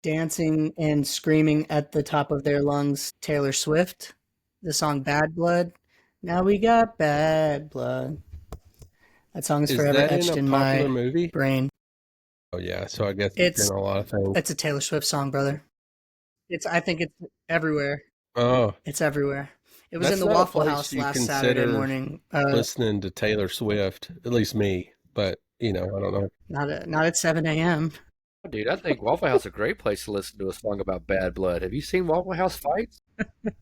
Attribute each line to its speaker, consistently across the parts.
Speaker 1: dancing and screaming at the top of their lungs Taylor Swift, the song Bad Blood. Now we got bad blood. That song is
Speaker 2: Is
Speaker 1: forever
Speaker 2: that in
Speaker 1: etched
Speaker 2: a
Speaker 1: in
Speaker 2: popular
Speaker 1: my
Speaker 2: movie?
Speaker 1: brain.
Speaker 2: Oh yeah, so I guess it's in
Speaker 1: It's
Speaker 2: a lot of things.
Speaker 1: it's a Taylor Swift song, brother. I think it's everywhere.
Speaker 2: Oh,
Speaker 1: It's everywhere. It was in
Speaker 2: that's
Speaker 1: the
Speaker 2: not a
Speaker 1: Waffle
Speaker 2: place
Speaker 1: House
Speaker 2: you
Speaker 1: last Saturday
Speaker 2: consider
Speaker 1: morning.
Speaker 2: listening to Taylor Swift, at least me, but I don't know.
Speaker 1: Not at 7 a.m.
Speaker 3: Dude, I think Waffle House is a great place to listen to a song about bad blood. Have you seen Waffle House fights?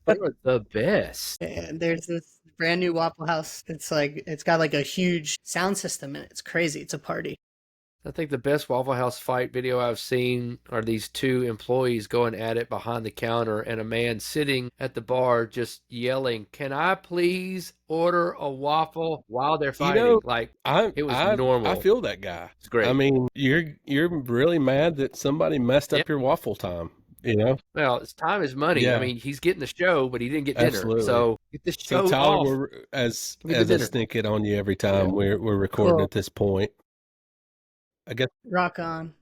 Speaker 3: They were the best.
Speaker 1: And there's this brand new Waffle House. It's got like a huge sound system in it. It's crazy. It's a party.
Speaker 3: I think the best Waffle House fight video I've seen are these two employees going at it behind the counter and a man sitting at the bar just yelling, "Can I please order a waffle?" while they're fighting. Like it was
Speaker 2: I
Speaker 3: normal.
Speaker 2: feel that guy.
Speaker 3: It's great.
Speaker 2: I mean, you're really mad that somebody messed
Speaker 3: Yeah.
Speaker 2: up your waffle time,
Speaker 3: Well, it's time is money.
Speaker 2: Yeah.
Speaker 3: I mean, he's getting the show, but he didn't get dinner.
Speaker 2: Absolutely.
Speaker 3: So get the show
Speaker 2: So Tyler,
Speaker 3: off.
Speaker 2: we're as
Speaker 3: Give me the
Speaker 2: I
Speaker 3: dinner.
Speaker 2: sneak it on you every time
Speaker 3: Yeah.
Speaker 2: we're recording
Speaker 1: Cool.
Speaker 2: at this point. I guess
Speaker 1: Rock on.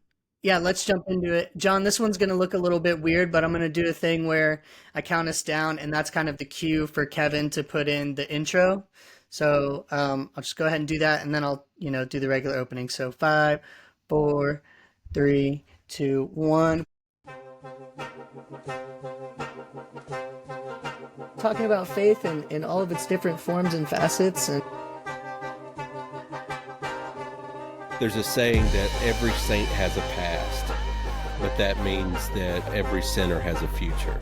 Speaker 1: Yeah, let's jump into it. John, this one's going to look a little bit weird, but I'm going to do a thing where I count us down, and that's kind of the cue for Kevin to put in the intro. So I'll just go ahead and do that, and then I'll, do the regular opening. So 5, 4, 3, 2, 1. Talking about faith in all of its different forms and facets, and
Speaker 2: there's a saying that every saint has a past, but that means that every sinner has a future.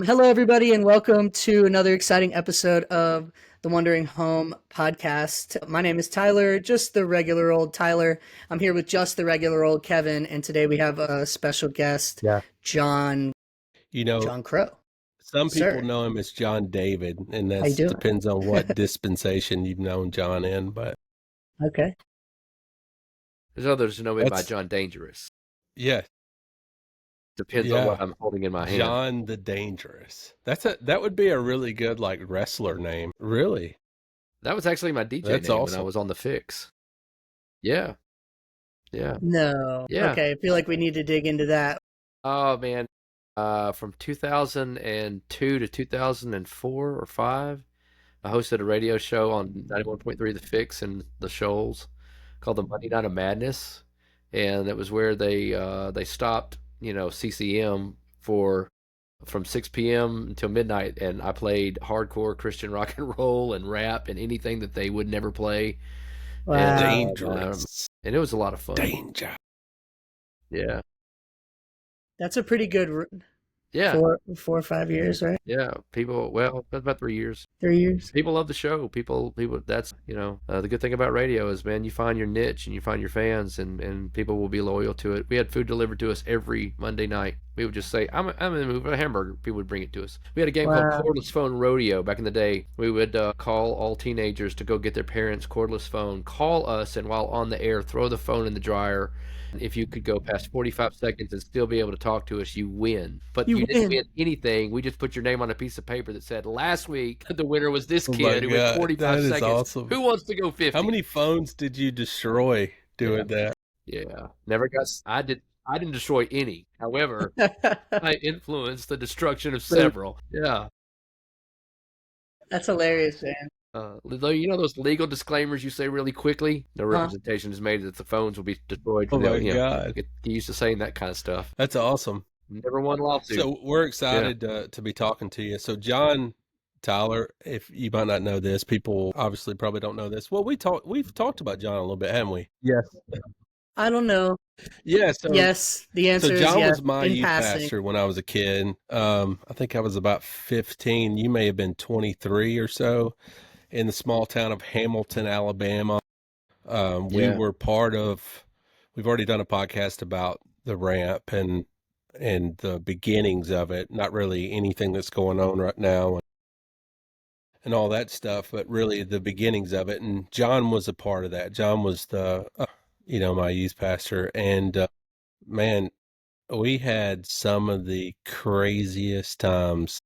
Speaker 1: Hello, everybody, and welcome to another exciting episode of the Wandering Home podcast. My name is Tyler, just the regular old Tyler. I'm here with just the regular old Kevin, and today we have a special guest, John Crowe.
Speaker 2: Some people
Speaker 1: Sir.
Speaker 2: know him as John David, and
Speaker 1: How you
Speaker 2: that
Speaker 1: doing?
Speaker 2: depends on what dispensation you've known John in. But
Speaker 1: Okay.
Speaker 3: There's others who know me by
Speaker 2: That's-
Speaker 3: John Dangerous.
Speaker 2: yeah,
Speaker 3: Depends on what I'm holding in my hand.
Speaker 2: John the Dangerous. That would be a really good like wrestler name. Really,
Speaker 3: That was actually my DJ
Speaker 2: That's
Speaker 3: name when
Speaker 2: awesome.
Speaker 3: I was on the Fix. Yeah. Yeah.
Speaker 1: No.
Speaker 3: Yeah.
Speaker 1: Okay, I feel like we need to dig into that.
Speaker 3: Oh man. From 2002 to 2004 or 5, I hosted a radio show on 91.3 The Fix in the Shoals called the Monday Night of Madness, and it was where they stopped, CCM from 6 p.m. until midnight, and I played hardcore Christian rock and roll and rap and anything that they would never play.
Speaker 1: Wow.
Speaker 3: And,
Speaker 2: dangerous.
Speaker 3: And it was a lot of fun.
Speaker 2: Danger.
Speaker 3: Yeah.
Speaker 1: That's a pretty good
Speaker 3: Yeah.
Speaker 1: 4 or 5 years, right?
Speaker 3: Yeah. People, well, that's about 3 years.
Speaker 1: 3 years.
Speaker 3: People love the show. People. That's the good thing about radio is, man, you find your niche and you find your fans, and people will be loyal to it. We had food delivered to us every Monday night. We would just say, "I'm in the mood for a hamburger." People would bring it to us. We had a game called Cordless Phone Rodeo back in the day. We would call all teenagers to go get their parents' cordless phone, call us, and while on the air, throw the phone in the dryer. If you could go past 45 seconds and still be able to talk to us, you win. But you didn't win anything. We just put your name on a piece of paper that said, "Last week, the winner was this kid who went 45 seconds.
Speaker 2: Awesome.
Speaker 3: Who wants to go 50?
Speaker 2: How many phones did you destroy doing that?
Speaker 3: Yeah. Never got. I didn't destroy any. However, I influenced the destruction of several. Yeah.
Speaker 1: That's hilarious, man.
Speaker 3: Those legal disclaimers you say really quickly? No representation is made that the phones will be destroyed.
Speaker 2: Oh my God.
Speaker 3: Get used to saying that kind of stuff.
Speaker 2: That's awesome.
Speaker 3: Never won a lawsuit.
Speaker 2: So we're excited to be talking to you. So John, Tyler, if you might not know this, people obviously probably don't know this. Well, we've talked about John a little bit, haven't we?
Speaker 3: Yes.
Speaker 1: I don't know.
Speaker 2: Yeah. So
Speaker 1: yes, the answer is yes.
Speaker 2: So John was my youth
Speaker 1: passing.
Speaker 2: pastor when I was a kid. I think I was about 15. You may have been 23 or so, in the small town of Hamilton, Alabama. We were part of. We've already done a podcast about the ramp and the beginnings of it. Not really anything that's going on right now and all that stuff, but really the beginnings of it. And John was a part of that. John was the my youth pastor, and man, we had some of the craziest times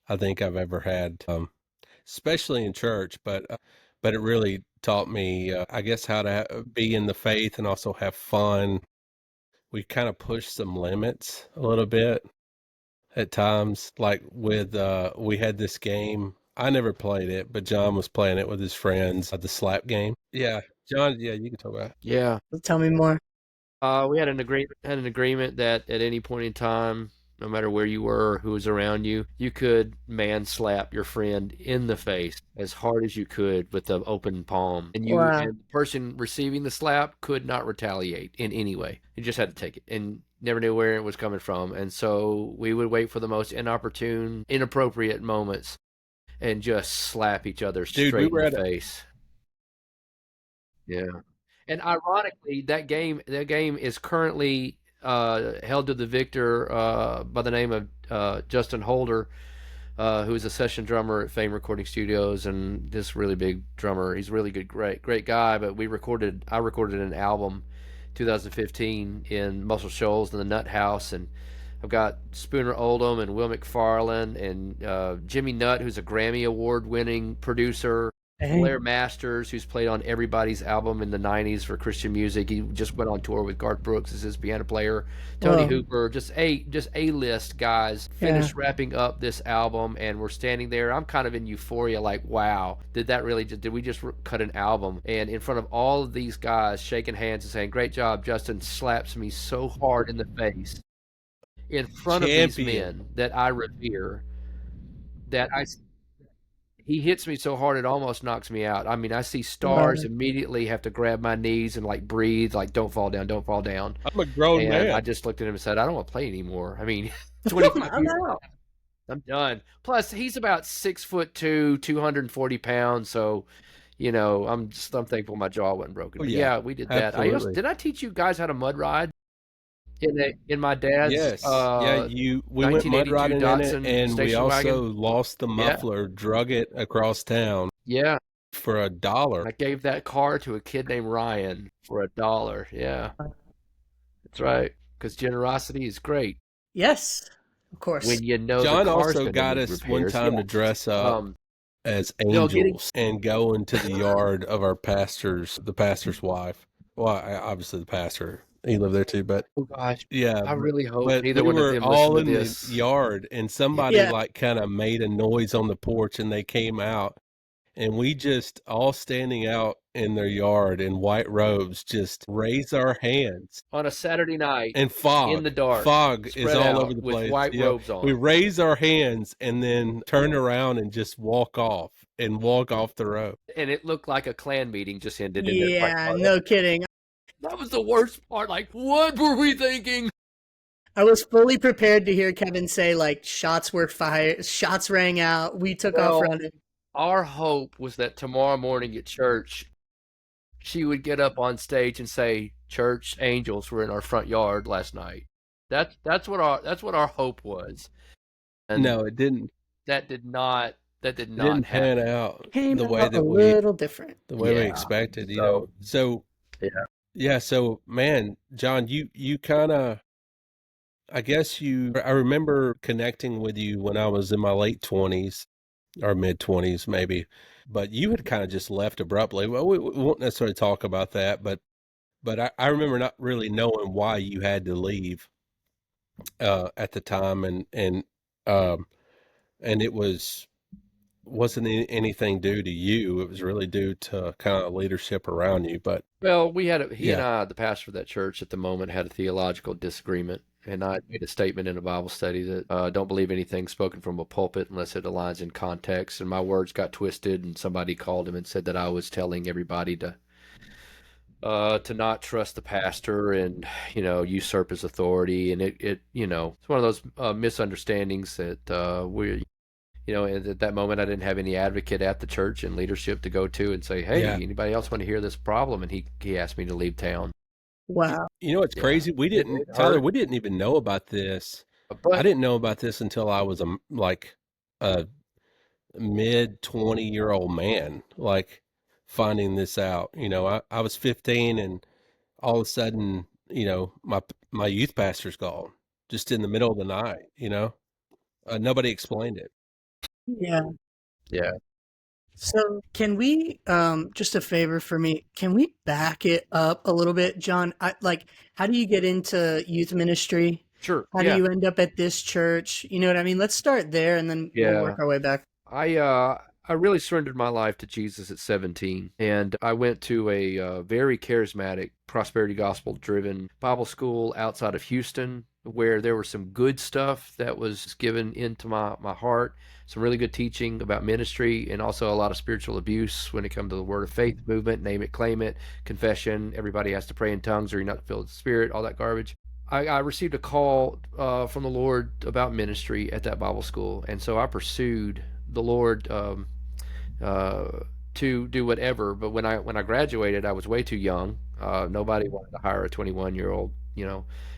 Speaker 2: I think I've ever had, especially in church. But it really taught me, I guess, how to be in the faith and also have fun. We kind of pushed some limits a little bit at times. Like with, we had this game. I never played it, but John was playing it with his friends, the slap game. Yeah, John. Yeah, you can talk about it.
Speaker 3: Yeah.
Speaker 1: Tell me more.
Speaker 3: We had an agreement that at any point in time, no matter where you were or who was around you, you could man slap your friend in the face as hard as you could with the open palm.
Speaker 1: Wow.
Speaker 3: And the person receiving the slap could not retaliate in any way. You just had to take it and never knew where it was coming from. And so we would wait for the most inopportune, inappropriate moments and just slap each other
Speaker 2: Dude, we
Speaker 3: straight
Speaker 2: were
Speaker 3: in the
Speaker 2: at a
Speaker 3: face. Yeah. And ironically, that game is currently held to the victor by the name of Justin Holder, who is a session drummer at Fame Recording Studios and this really big drummer. He's a really good, great guy. But I recorded an album, 2015 in Muscle Shoals in the Nut House, and I've got Spooner Oldham and Will McFarlane and Jimmy Nutt, who's a Grammy Award-winning producer. Blair
Speaker 1: Dang.
Speaker 3: Masters, who's played on everybody's album in the 90s for Christian music. He just went on tour with Garth Brooks as his piano player. Tony
Speaker 1: Whoa.
Speaker 3: Hooper, just A-list guys.
Speaker 1: Yeah.
Speaker 3: Finished wrapping up this album, and we're standing there. I'm kind of in euphoria, like, wow, did we just cut an album? And in front of all of these guys shaking hands and saying, great job, Justin, slaps me so hard in the face in front of these
Speaker 2: champion.
Speaker 3: men that I revere, that he hits me so hard it almost knocks me out. I mean, I see stars,
Speaker 1: Wow.
Speaker 3: immediately have to grab my knees and like breathe, like don't fall down, don't fall down.
Speaker 2: I'm a grown
Speaker 3: And I
Speaker 2: man.
Speaker 3: just looked at him and said, I don't want to play anymore. I mean,
Speaker 1: I'm
Speaker 3: 25 years,
Speaker 1: out.
Speaker 3: I'm done. Plus, he's about 6'2", 240 pounds. So, I'm thankful my jaw wasn't broken.
Speaker 2: Oh
Speaker 3: But
Speaker 2: yeah,
Speaker 3: yeah, we did that.
Speaker 2: absolutely.
Speaker 3: Did I teach you guys how to mud ride in my dad's
Speaker 2: Yes. Yeah, we went mud
Speaker 3: 1982
Speaker 2: riding in it,
Speaker 3: Datsun
Speaker 2: and we
Speaker 3: station
Speaker 2: also
Speaker 3: wagon?
Speaker 2: lost the
Speaker 3: Yeah,
Speaker 2: muffler, drug it across town
Speaker 3: yeah.
Speaker 2: for $1.
Speaker 3: I gave that car to a kid named Ryan for $1. Yeah, that's right. Because generosity is great
Speaker 1: Yes, of course.
Speaker 3: when you know the
Speaker 2: John
Speaker 3: car's
Speaker 2: also
Speaker 3: going to
Speaker 2: got
Speaker 3: need
Speaker 2: us one
Speaker 3: repairs.
Speaker 2: time
Speaker 3: Yeah.
Speaker 2: to dress up
Speaker 3: Um.
Speaker 2: as
Speaker 3: No, getting.
Speaker 2: angels and go into the yard of the pastor's wife. Well, obviously the pastor, he lived there too, but
Speaker 3: Oh gosh,
Speaker 2: yeah,
Speaker 3: I really hope
Speaker 2: but
Speaker 3: neither
Speaker 2: we
Speaker 3: one of
Speaker 2: were
Speaker 3: them listen
Speaker 2: all
Speaker 3: to
Speaker 2: in the
Speaker 3: this.
Speaker 2: yard, and somebody
Speaker 1: Yeah.
Speaker 2: like kind of made a noise on the porch, and they came out, and we just all standing out in their yard in white robes, just raise our hands.
Speaker 3: On a Saturday night
Speaker 2: And
Speaker 3: in the
Speaker 2: fog,
Speaker 3: dark,
Speaker 2: fog is
Speaker 3: spread
Speaker 2: all over
Speaker 3: out
Speaker 2: the
Speaker 3: with
Speaker 2: place.
Speaker 3: white robes
Speaker 2: We
Speaker 3: on,
Speaker 2: raise our hands and then turn around and just walk off the road.
Speaker 3: and it looked like a Klan meeting just ended in their front
Speaker 1: Yeah,
Speaker 3: yard.
Speaker 1: no kidding.
Speaker 3: That was the worst part. Like, what were we thinking?
Speaker 1: I was fully prepared to hear Kevin say, like, shots were fired, shots rang out, we took off
Speaker 3: Well,
Speaker 1: running.
Speaker 3: our hope was that tomorrow morning at church, she would get up on stage and say, "Church angels were in our front yard last night." That's what our hope was, and
Speaker 2: No, it didn't.
Speaker 3: that did not
Speaker 2: It didn't pan
Speaker 3: happen.
Speaker 2: out
Speaker 1: Came
Speaker 2: the way
Speaker 1: out a
Speaker 2: that
Speaker 1: little different.
Speaker 2: we
Speaker 3: Yeah.
Speaker 2: expected.
Speaker 3: So
Speaker 2: So
Speaker 3: yeah.
Speaker 2: yeah. So man, John, you kind of. I guess I remember connecting with you when I was in my late 20s or mid 20s, maybe, but you had kind of just left abruptly. Well, we won't necessarily talk about that, but I remember not really knowing why you had to leave at the time, um, and it wasn't anything due to you. It was really due to kind of leadership around you. But
Speaker 3: Well, he and
Speaker 2: yeah,
Speaker 3: I, the pastor of that church at the moment, had a theological disagreement. And I made a statement in a Bible study that don't believe anything spoken from a pulpit unless it aligns in context. And my words got twisted, and somebody called him and said that I was telling everybody to not trust the pastor and usurp his authority. And it's one of those misunderstandings that and at that moment I didn't have any advocate at the church and leadership to go to and say, hey,
Speaker 2: yeah.
Speaker 3: anybody else want to hear this problem? And he asked me to leave town.
Speaker 1: Wow.
Speaker 2: You know, it's
Speaker 3: Yeah.
Speaker 2: crazy.
Speaker 3: It
Speaker 2: Tyler,
Speaker 3: hurt.
Speaker 2: we didn't even know about this. I
Speaker 3: But
Speaker 2: didn't know about this until I was a mid 20-year-old man, like finding this out. I was 15, and all of a sudden, my youth pastor's gone just in the middle of the night. Nobody explained it.
Speaker 1: Yeah.
Speaker 3: Yeah,
Speaker 1: So can we, just a favor for me, can we back it up a little bit, John? How do you get into youth ministry?
Speaker 3: sure.
Speaker 1: How do
Speaker 3: Yeah,
Speaker 1: you end up at this church? You know what I mean? Let's start there and then we'll
Speaker 3: yeah.
Speaker 1: work our way back.
Speaker 3: I really surrendered my life to Jesus at 17, and I went to a very charismatic, prosperity gospel driven Bible school outside of Houston, where there was some good stuff that was given into my heart, some really good teaching about ministry, and also a lot of spiritual abuse when it comes to the Word of Faith movement, name it, claim it, confession. Everybody has to pray in tongues or you're not filled with the Spirit, all that garbage. I received a call from the Lord about ministry at that Bible school, and so I pursued the Lord uh, to do whatever. But when I graduated, I was way too young. Nobody wanted to hire a 21-year-old,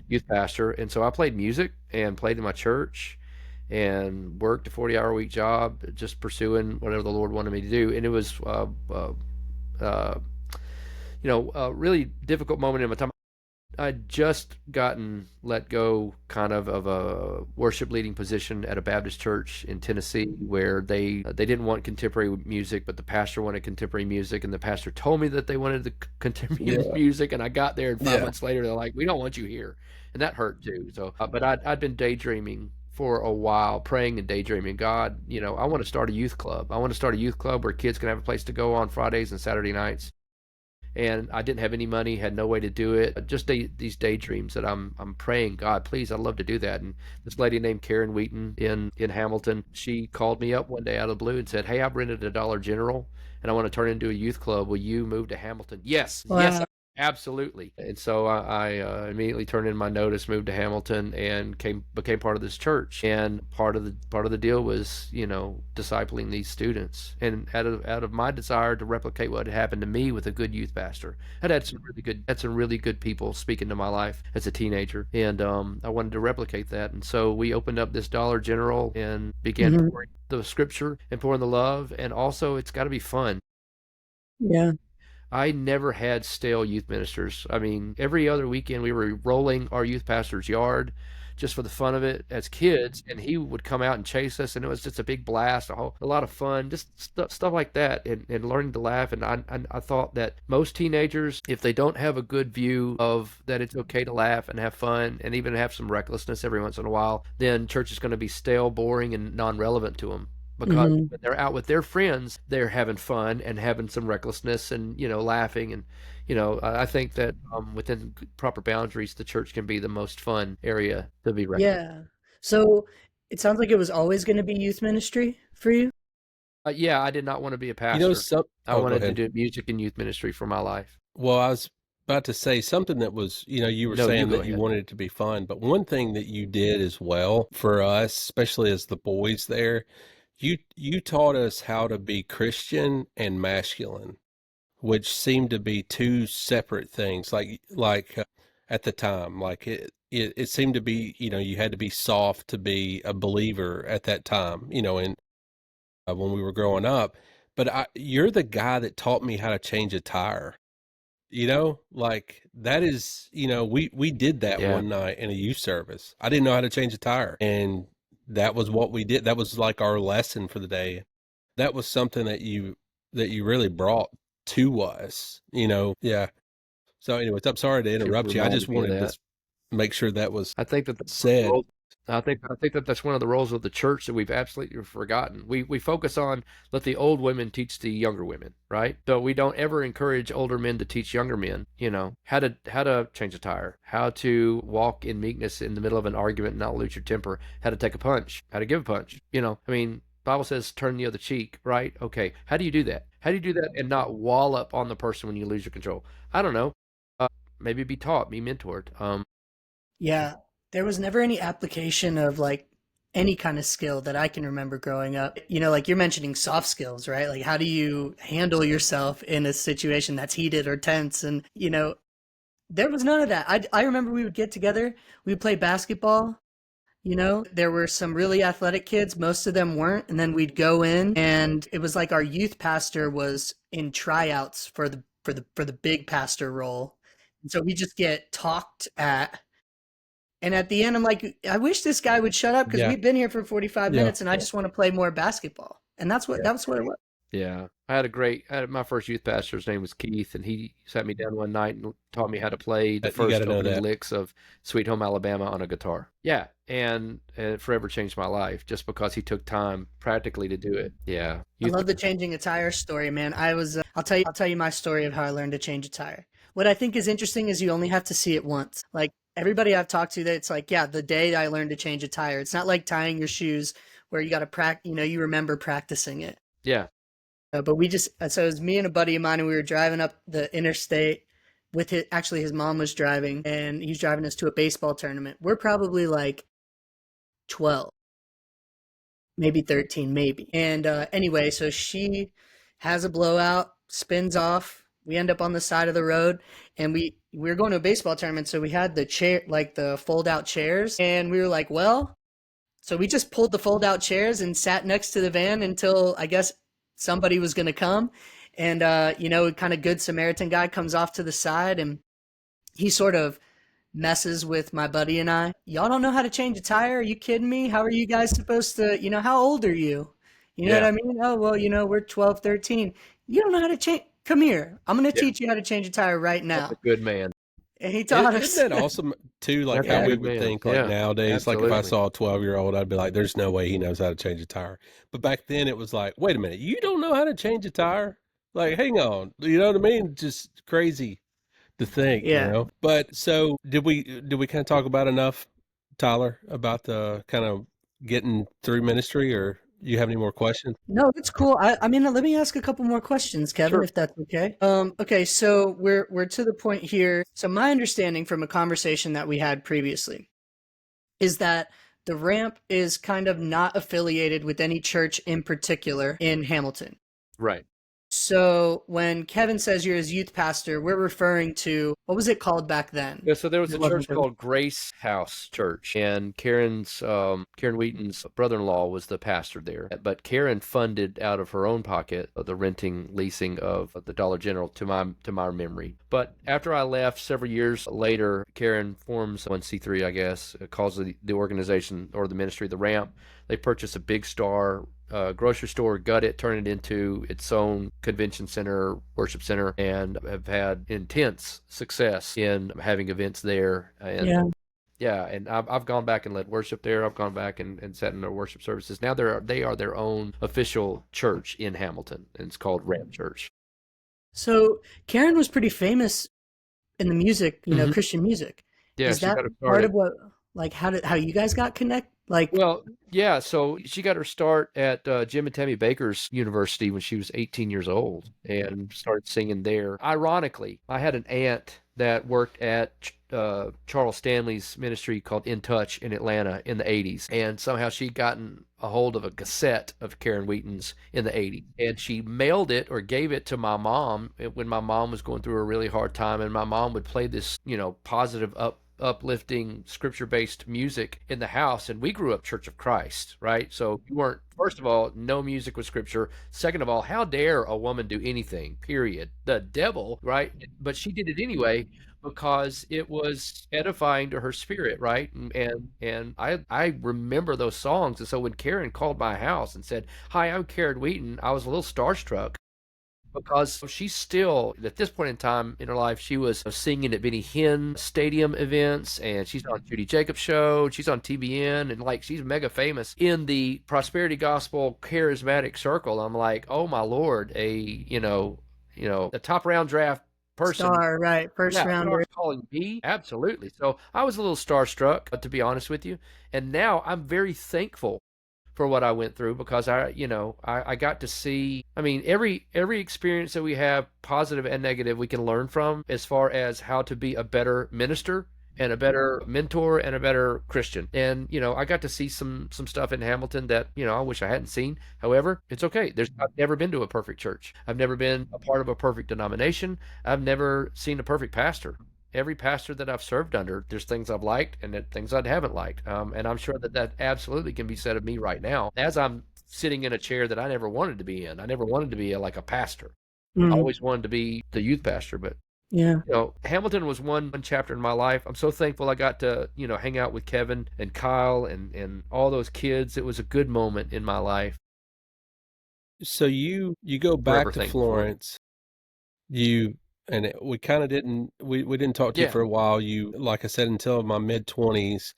Speaker 3: youth pastor, and so I played music and played in my church and worked a 40-hour week job, just pursuing whatever the Lord wanted me to do. And it was uh, a really difficult moment in my time. I'd just gotten let go kind of a worship leading position at a Baptist church in Tennessee where they didn't want contemporary music, but the pastor wanted contemporary music, and the pastor told me that they wanted the contemporary
Speaker 2: Yeah.
Speaker 3: music, and I got there, and five
Speaker 2: Yeah.
Speaker 3: months later they're like, "We don't want you here," and that hurt too. So, but I'd been daydreaming for a while, praying and daydreaming. God, I want to start a youth club. I want to start a youth club where kids can have a place to go on Fridays and Saturday nights, and I didn't have any money, had no way to do it. Just these daydreams that I'm praying, God, please, I'd love to do that. And this lady named Karen Wheaton in Hamilton, she called me up one day out of the blue and said, "Hey, I've rented a Dollar General and I want to turn it into a youth club. Will you move to Hamilton?" Yes, yes,
Speaker 1: Wow.
Speaker 3: absolutely. And so I immediately turned in my notice, moved to Hamilton, and became part of this church. And part of the deal was, discipling these students. And out of my desire to replicate what had happened to me with a good youth pastor, I'd had some really good people speak into my life as a teenager, and I wanted to replicate that. And so we opened up this Dollar General and began
Speaker 1: Hmm.
Speaker 3: pouring the scripture and pouring the love, and also it's got to be fun.
Speaker 1: Yeah.
Speaker 3: I never had stale youth ministers. I mean, every other weekend we were rolling our youth pastor's yard just for the fun of it as kids, and he would come out and chase us, and it was just a big blast, a lot of fun, just stuff like that, and learning to laugh. And I thought that most teenagers, if they don't have a good view of that it's okay to laugh and have fun and even have some recklessness every once in a while, then church is going to be stale, boring, and non-relevant to them, because
Speaker 1: Hmm.
Speaker 3: when they're out with their friends, they're having fun and having some recklessness and laughing. And I think that within proper boundaries, the church can be the most fun area to be recognized.
Speaker 1: Yeah. So it sounds like it was always going to be youth ministry for you.
Speaker 3: Yeah, I did not want to be a
Speaker 2: You know,
Speaker 3: pastor.
Speaker 2: some,
Speaker 3: I
Speaker 2: oh, go
Speaker 3: wanted to
Speaker 2: ahead.
Speaker 3: do music and youth ministry for my life.
Speaker 2: Well, I was about to say something that was, you were
Speaker 3: No, you
Speaker 2: saying
Speaker 3: go
Speaker 2: that you
Speaker 3: ahead.
Speaker 2: wanted it to be fun, but one thing that you did as well for us, especially as the boys there, you taught us how to be Christian and masculine, which seemed to be two separate things. At the time, like it seemed to be, you had to be soft to be a believer at that time, and when we were growing up. But you're the guy that taught me how to change a tire. Like that is, we did that
Speaker 3: Yeah,
Speaker 2: one night in a youth service. I didn't know how to change a tire, and that was what we did. That was like our lesson for the day. That was something that you really brought to us. Yeah. So anyways, I'm sorry to
Speaker 3: you
Speaker 2: interrupt you. I just
Speaker 3: reminded me of
Speaker 2: wanted to
Speaker 3: that.
Speaker 2: make sure that was
Speaker 3: I think that that's one of the
Speaker 2: said.
Speaker 3: roles. I think that that's one of the roles of the church that we've absolutely forgotten. We focus on let the old women teach the younger women, right? So we don't ever encourage older men to teach younger men, how to change a tire, how to walk in meekness in the middle of an argument and not lose your temper, how to take a punch, how to give a punch. I mean, Bible says turn the other cheek, right? Okay, how do you do that? How do you do that and not wallop on the person when you lose your control? I don't know. Uh, Maybe be taught, be mentored.
Speaker 1: Yeah. There was never any application of like any kind of skill that I can remember growing up. Like you're mentioning soft skills, right? Like how do you handle yourself in a situation that's heated or tense? And, there was none of that. I remember we would get together, we would play basketball. There were some really athletic kids, most of them weren't. And then we'd go in and it was like our youth pastor was in tryouts for the big pastor role. And so we just get talked at And at the end, I'm like, I wish this guy would shut up because
Speaker 2: Yeah.
Speaker 1: we've been here for 45
Speaker 2: Yeah.
Speaker 1: minutes and I just want to play more basketball. And that's what it was.
Speaker 3: Yeah. I had my first youth pastor's name was Keith, and he sat me down one night and taught me how to play the
Speaker 2: You got
Speaker 3: first
Speaker 2: to know
Speaker 3: opening
Speaker 2: that.
Speaker 3: licks of Sweet Home Alabama on a guitar. Yeah. And it forever changed my life just because he took time practically to do it. Yeah.
Speaker 1: I love the changing a tire story, man. I'll tell you my story of how I learned to change a tire. What I think is interesting is you only have to see it once. Like everybody I've talked to, it's like, yeah, the day I learned to change a tire. It's not like tying your shoes where you got to practice, you remember practicing it.
Speaker 3: Yeah.
Speaker 1: But so it was me and a buddy of mine, and we were driving up the interstate with his mom was driving, and he was driving us to a baseball tournament. We're probably like 12, maybe 13, maybe. And anyway, so she has a blowout, spins off. We end up on the side of the road, and we were going to a baseball tournament, so we had the chair, like the fold out chairs, and we were like, well, so we just pulled the fold out chairs and sat next to the van until I guess somebody was going to come. And, kind of good Samaritan guy comes off to the side, and he sort of messes with my buddy and I. Y'all don't know how to change a tire? Are you kidding me? How are you guys supposed to, how old are you? You know what I mean? Oh, well, we're 12, 13. You don't know how to change. Come here. I'm going to teach you how to change a tire right now.
Speaker 3: That's a good man.
Speaker 1: And he taught us.
Speaker 2: Isn't that awesome too? Like
Speaker 3: That's
Speaker 2: how
Speaker 3: a
Speaker 2: we
Speaker 3: good
Speaker 2: would
Speaker 3: man.
Speaker 2: think like
Speaker 3: Yeah,
Speaker 2: nowadays, like if I
Speaker 3: absolutely.
Speaker 2: saw a 12-year-old, I'd be like, there's no way he knows how to change a tire. But back then it was like, wait a minute, you don't know how to change a tire? Like, hang on. You know what I mean? Just crazy to think,
Speaker 1: Yeah.
Speaker 2: But so did we kind of talk about enough, Tyler, about the kind of getting through ministry, or you have any more questions?
Speaker 1: No, it's cool. I mean, let me ask a couple more questions, Kevin,
Speaker 3: Sure.
Speaker 1: if that's okay. Okay, so we're to the point here. So my understanding from a conversation that we had previously is that the ramp is kind of not affiliated with any church in particular in Hamilton.
Speaker 3: Right.
Speaker 1: So when Kevin says you're his youth pastor, we're referring to, what was it called back then?
Speaker 3: Yeah, so there was a
Speaker 1: It wasn't
Speaker 3: church called Grace House Church, and Karen Wheaton's brother-in-law was the pastor there. But Karen funded out of her own pocket the renting, leasing of the Dollar General to my memory. But after I left, several years later, Karen forms 1C3, I guess, calls the organization or the ministry the Ramp. They purchase a Big Star grocery store, gut it, turn it into its own convention center, worship center, and have had intense success in having events there. And and I've gone back and led worship there. I've gone back and sat in their worship services. Now they are their own official church in Hamilton, and it's called Ramp Church.
Speaker 1: So Karen was pretty famous in the music, Christian music.
Speaker 3: Yeah,
Speaker 1: Is
Speaker 3: she
Speaker 1: that
Speaker 3: got it
Speaker 1: part
Speaker 3: started.
Speaker 1: of what, like, how you guys got connected? Like,
Speaker 3: Well, yeah, so she got her start at Jim and Tammy Baker's university when she was 18 years old and started singing there. Ironically, I had an aunt that worked at Charles Stanley's ministry called In Touch in Atlanta in the 80s. And somehow she'd gotten a hold of a cassette of Karen Wheaton's in the 80s. And she mailed it or gave it to my mom when my mom was going through a really hard time. And my mom would play this, positive uplifting scripture-based music in the house, and we grew up Church of Christ, right? So you weren't, first of all, no music with scripture. Second of all, how dare a woman do anything, period? The devil, right? But she did it anyway because it was edifying to her spirit, right? And I remember those songs. And so when Karen called my house and said, "Hi, I'm Karen Wheaton," I was a little starstruck, because she's still, at this point in time in her life, she was singing at Benny Hinn stadium events, and she's on Judy Jacobs' show, she's on TBN, and she's mega famous in the prosperity gospel charismatic circle. I'm like, oh my Lord, a top round draft person.
Speaker 1: Star, right? First rounder.
Speaker 3: Calling me, absolutely. So I was a little starstruck, to be honest with you, and now I'm very thankful for what I went through, because I got to see, every experience that we have, positive and negative, we can learn from as far as how to be a better minister and a better mentor and a better Christian. And, I got to see some stuff in Hamilton that, I wish I hadn't seen. However, it's okay. I've never been to a perfect church. I've never been a part of a perfect denomination. I've never seen a perfect pastor. Every pastor that I've served under, there's things I've liked and things I haven't liked. And I'm sure that absolutely can be said of me right now, as I'm sitting in a chair that I never wanted to be in. I never wanted to be like a pastor. I always wanted to be the youth pastor, but
Speaker 1: Yeah.
Speaker 3: Hamilton was one chapter in my life. I'm so thankful I got to, hang out with Kevin and Kyle and all those kids. It was a good moment in my life.
Speaker 2: So you go back
Speaker 3: Forever
Speaker 2: to
Speaker 3: thankful for it.
Speaker 2: Florence. We kind of didn't we didn't talk to you
Speaker 3: Yeah.
Speaker 2: for a while. You, like I said, until my mid-20s,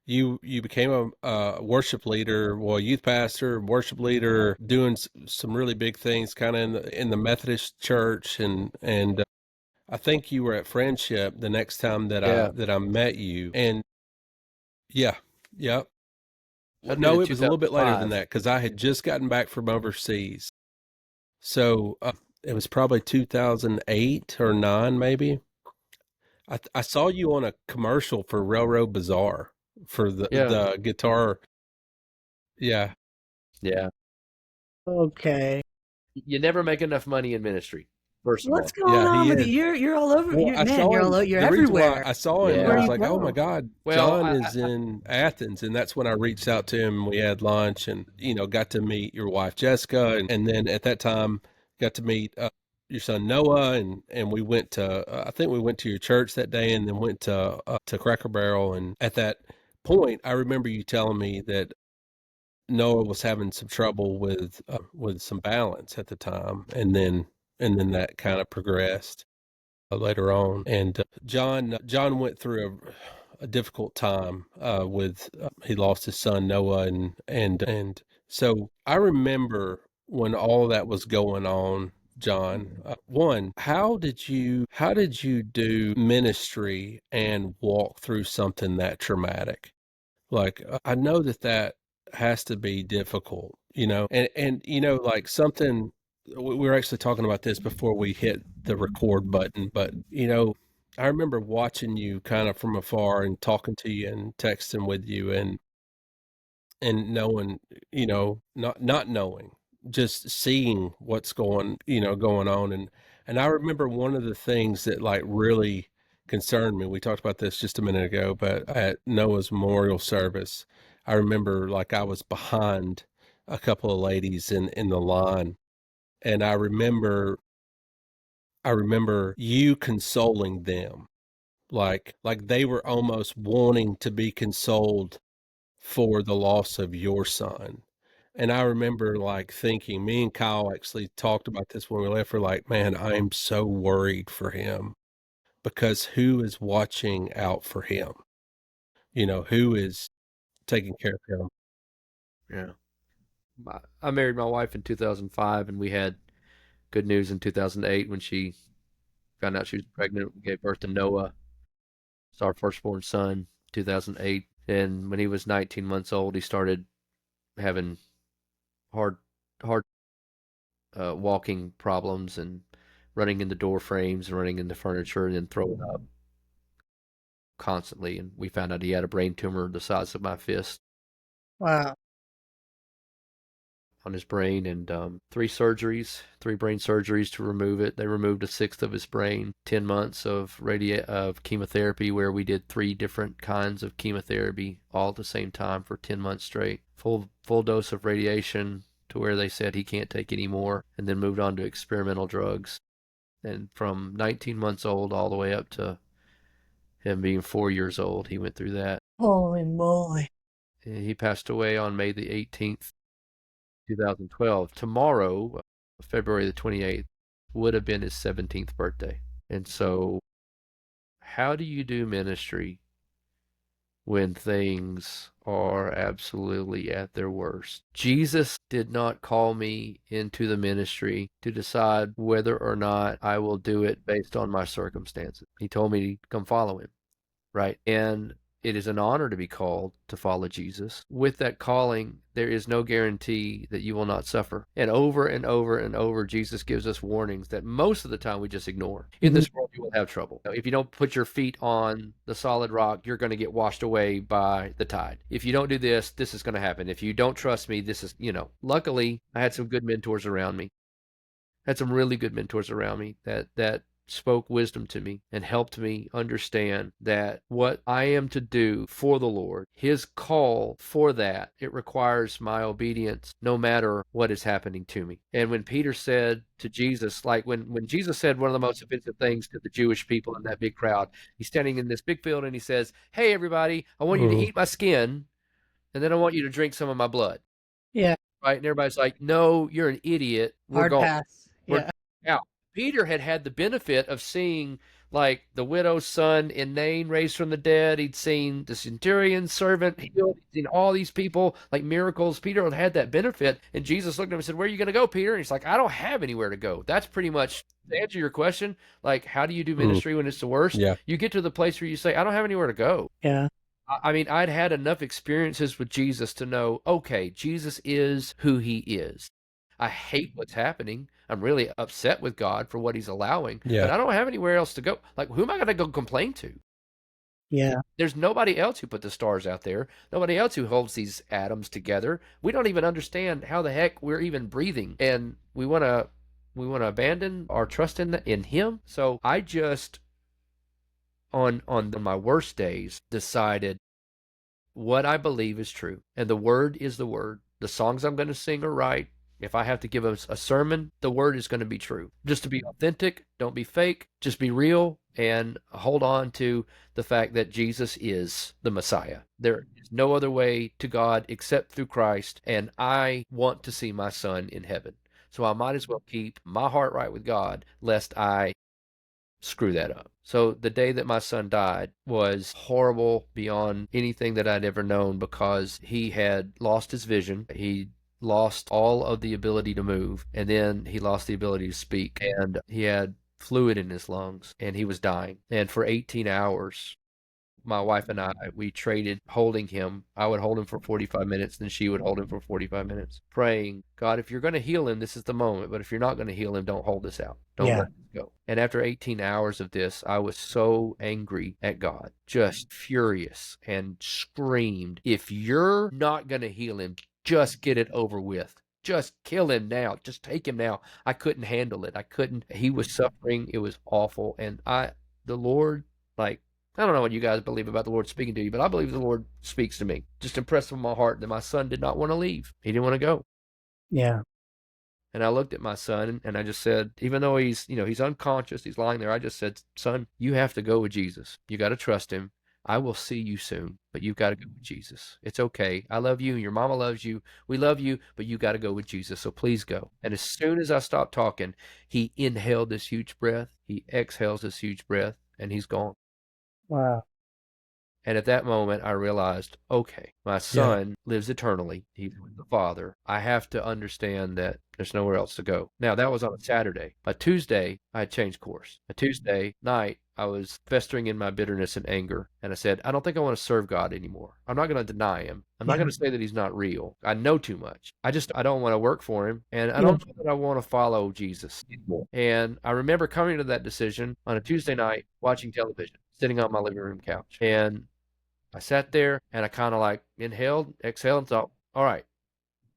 Speaker 2: you became a worship leader, well, youth pastor, worship leader, doing some really big things, kind of in the Methodist church, and I think you were at Friendship the next time
Speaker 3: Yeah.
Speaker 2: that I met you, and yeah, yeah. Well,
Speaker 3: That'd been
Speaker 2: no,
Speaker 3: in
Speaker 2: it was a little bit later than
Speaker 3: 2005.
Speaker 2: that because I had just gotten back from overseas. So it was probably 2008 or 9, maybe. I saw you on a commercial for Railroad Bazaar for
Speaker 3: Yeah.
Speaker 2: the guitar. Yeah,
Speaker 3: Yeah.
Speaker 1: Okay.
Speaker 3: You never make enough money in ministry, first of
Speaker 1: What's
Speaker 3: all.
Speaker 1: going
Speaker 2: yeah,
Speaker 1: on
Speaker 2: he
Speaker 1: with you?
Speaker 2: is.
Speaker 1: You're all over.
Speaker 2: Well,
Speaker 1: You
Speaker 2: I
Speaker 1: man,
Speaker 2: saw him.
Speaker 1: you're
Speaker 2: The reason why
Speaker 1: everywhere.
Speaker 2: I saw him, I
Speaker 1: Where
Speaker 3: Yeah.
Speaker 2: was
Speaker 1: you
Speaker 2: like, "Oh my
Speaker 1: go?
Speaker 2: God,
Speaker 3: Well,
Speaker 2: John is in Athens," and that's when I reached out to him. We had lunch, and got to meet your wife Jessica, and then at that time got to meet your son Noah, and we went to I think we went to your church that day, and then went to Cracker Barrel. And at that point, I remember you telling me that Noah was having some trouble with some balance at the time, and then that kind of progressed later on. And John went through a difficult time with he lost his son Noah, and so I remember when all that was going on. John, one, how did you do ministry and walk through something that traumatic? Like, I know that has to be difficult, and like something we were actually talking about this before we hit the record button, but I remember watching you kind of from afar and talking to you and texting with you, and knowing, not knowing, just seeing what's going on. And I remember one of the things that like really concerned me. We talked about this just a minute ago, but at Noah's memorial service, I remember like I was behind a couple of ladies in the line, and I remember you consoling them, like they were almost wanting to be consoled for the loss of your son. And I remember like thinking, me and Kyle actually talked about this when we left. We're like, man, I am so worried for him, because who is watching out for him? Who is taking care of him?
Speaker 3: yeah. I married my wife in 2005, and we had good news in 2008 when she found out she was pregnant. We gave birth to Noah. It's our firstborn son, 2008. And when he was 19 months old, he started having hard, hard walking problems and running into door frames and running into furniture and then throwing up constantly. And we found out he had a brain tumor the size of my fist
Speaker 1: Wow.
Speaker 3: on his brain, and three brain surgeries to remove it. They removed a sixth of his brain, 10 months of chemotherapy, where we did 3 different kinds of chemotherapy all at the same time for 10 months straight. Full dose of radiation to where they said he can't take any more, and then moved on to experimental drugs. And from 19 months old all the way up to him being 4 years old, he went through that.
Speaker 1: Holy moly.
Speaker 3: And he passed away on May the 18th, 2012. Tomorrow, February the 28th, would have been his 17th birthday. And so, how do you do ministry when things are absolutely at their worst? Jesus did not call me into the ministry to decide whether or not I will do it based on my circumstances. He told me to come follow him, right? And it is an honor to be called to follow Jesus. With that calling, there is no guarantee that you will not suffer. And over and over and over, Jesus gives us warnings that most of the time we just ignore. In this world, you will have trouble. If you don't put your feet on the solid rock, you're going to get washed away by the tide. If you don't do this, this is going to happen. If you don't trust me, this is, Luckily, I had some good mentors around me. I had some really good mentors around me that spoke wisdom to me and helped me understand that what I am to do for the Lord, his call for that, it requires my obedience no matter what is happening to me. And when Peter said to Jesus, like when Jesus said one of the most offensive things to the Jewish people in that big crowd, he's standing in this big field and he says, "Hey, everybody, I want you to
Speaker 2: Mm.
Speaker 3: eat my skin, and then I want you to drink some of my blood."
Speaker 1: Yeah.
Speaker 3: Right? And everybody's like, "No, you're an idiot. We're
Speaker 1: Hard
Speaker 3: gone.
Speaker 1: pass.
Speaker 3: We're
Speaker 1: Yeah.
Speaker 3: out." Peter had the benefit of seeing like the widow's son in Nain raised from the dead. He'd seen the centurion's servant healed. He'd seen all these people like miracles. Peter had that benefit. And Jesus looked at him and said, "Where are you going to go, Peter?" And he's like, "I don't have anywhere to go." That's pretty much to answer your question. Like, how do you do ministry when it's the worst?
Speaker 2: Yeah.
Speaker 3: You get to the place where you say, "I don't have anywhere to go."
Speaker 1: Yeah.
Speaker 3: I mean, I'd had enough experiences with Jesus to know, okay, Jesus is who he is. I hate what's happening. I'm really upset with God for what he's allowing,
Speaker 2: Yeah.
Speaker 3: but I don't have anywhere else to go. Like, who am I going to go complain to?
Speaker 1: Yeah.
Speaker 3: There's nobody else who put the stars out there. Nobody else who holds these atoms together. We don't even understand how the heck we're even breathing. And we want to abandon our trust in him. So I just on my worst days decided what I believe is true. And the word is the word. The songs I'm going to sing are right. If I have to give a sermon, the word is going to be true. Just to be authentic, don't be fake, just be real and hold on to the fact that Jesus is the Messiah. There is no other way to God except through Christ, and I want to see my son in heaven. So I might as well keep my heart right with God, lest I screw that up. So the day that my son died was horrible beyond anything that I'd ever known, because he had lost his vision. He lost all of the ability to move, and then he lost the ability to speak, and he had fluid in his lungs, and he was dying. And for 18 hours, my wife and I, we traded holding him. I would hold him for 45 minutes, then she would hold him for 45 minutes, praying, "God, if you're going to heal him, this is the moment. But if you're not going to heal him, don't hold this out. Don't
Speaker 1: Yeah.
Speaker 3: let this go." And after 18 hours of this, I was so angry at God, just furious, and screamed, "If you're not going to heal him, just get it over with. Just kill him now. Just take him now." I couldn't handle it. I couldn't. He was suffering. It was awful. And the Lord, like, I don't know what you guys believe about the Lord speaking to you, but I believe the Lord speaks to me. Just impressed on my heart that my son did not want to leave. He didn't want to go.
Speaker 1: Yeah.
Speaker 3: And I looked at my son and I just said, even though he's unconscious, he's lying there, I just said, "Son, you have to go with Jesus. You got to trust him. I will see you soon, but you've got to go with Jesus. It's okay. I love you. Your mama loves you. We love you, but you got to go with Jesus. So please go." And as soon as I stopped talking, he inhaled this huge breath. He exhales this huge breath, and he's gone.
Speaker 1: Wow.
Speaker 3: And at that moment, I realized, okay, my son lives eternally. He's with the Father. I have to understand that there's nowhere else to go. Now, that was on a Saturday. A Tuesday, I had changed course. A Tuesday night, I was festering in my bitterness and anger. And I said, I don't think I want to serve God anymore. I'm not going to deny him. I'm not going to say that he's not real. I know too much. I don't want to work for him. And I don't know that I want to follow Jesus anymore. And I remember coming to that decision on a Tuesday night, watching television, sitting on my living room couch. And I sat there and I kind of like inhaled, exhaled, and thought, all right,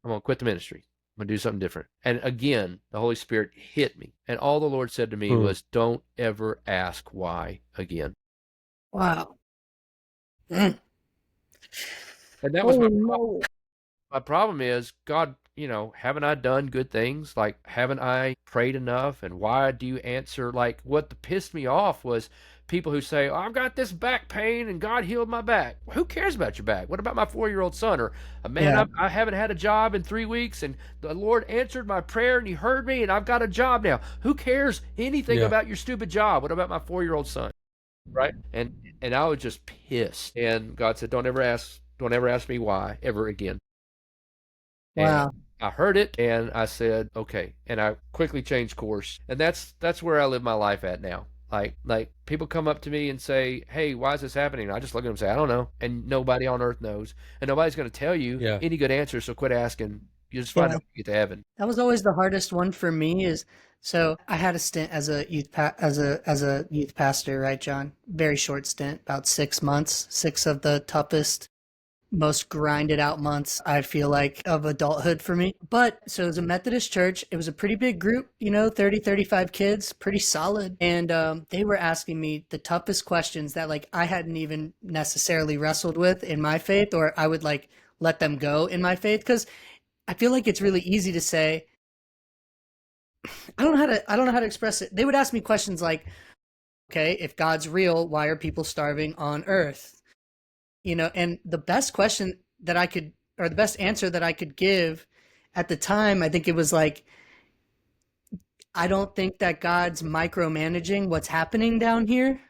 Speaker 3: I'm going to quit the ministry. I'm going to do something different. And again, the Holy Spirit hit me. And all the Lord said to me was, don't ever ask why again.
Speaker 1: Wow. Mm.
Speaker 3: And that was my problem. My problem is, God, haven't I done good things? Like, haven't I prayed enough? And why do you answer? Like, what pissed me off was people who say, "Oh, I've got this back pain and God healed my back." Who cares about your back? What about my 4-year-old son? Or, "Man, I haven't had a job in 3 weeks and the Lord answered my prayer and he heard me and I've got a job now." Who cares anything about your stupid job? What about my 4-year-old son? Right? And I was just pissed. And God said, don't ever ask me why ever again.
Speaker 1: Wow.
Speaker 3: And I heard it and I said, okay. And I quickly changed course. And that's where I live my life at now. Like people come up to me and say, "Hey, why is this happening?" And I just look at them and say, "I don't know." And nobody on earth knows. And nobody's going to tell you any good answer. So quit asking. You just find out when you get to heaven.
Speaker 1: That was always the hardest one for me. So I had a stint as a youth pastor, right, John? Very short stint, about 6 months, 6 of the toughest most grinded out months, I feel like, of adulthood for me. But so it was a Methodist church. It was a pretty big group, 30, 35 kids, pretty solid. And they were asking me the toughest questions that like I hadn't even necessarily wrestled with in my faith, or I would like let them go in my faith. Cause I feel like it's really easy to say, I don't know how to express it. They would ask me questions like, okay, if God's real, why are people starving on earth? And the best question that I could, or the best answer that I could give at the time, I think it was like, I don't think that God's micromanaging what's happening down here.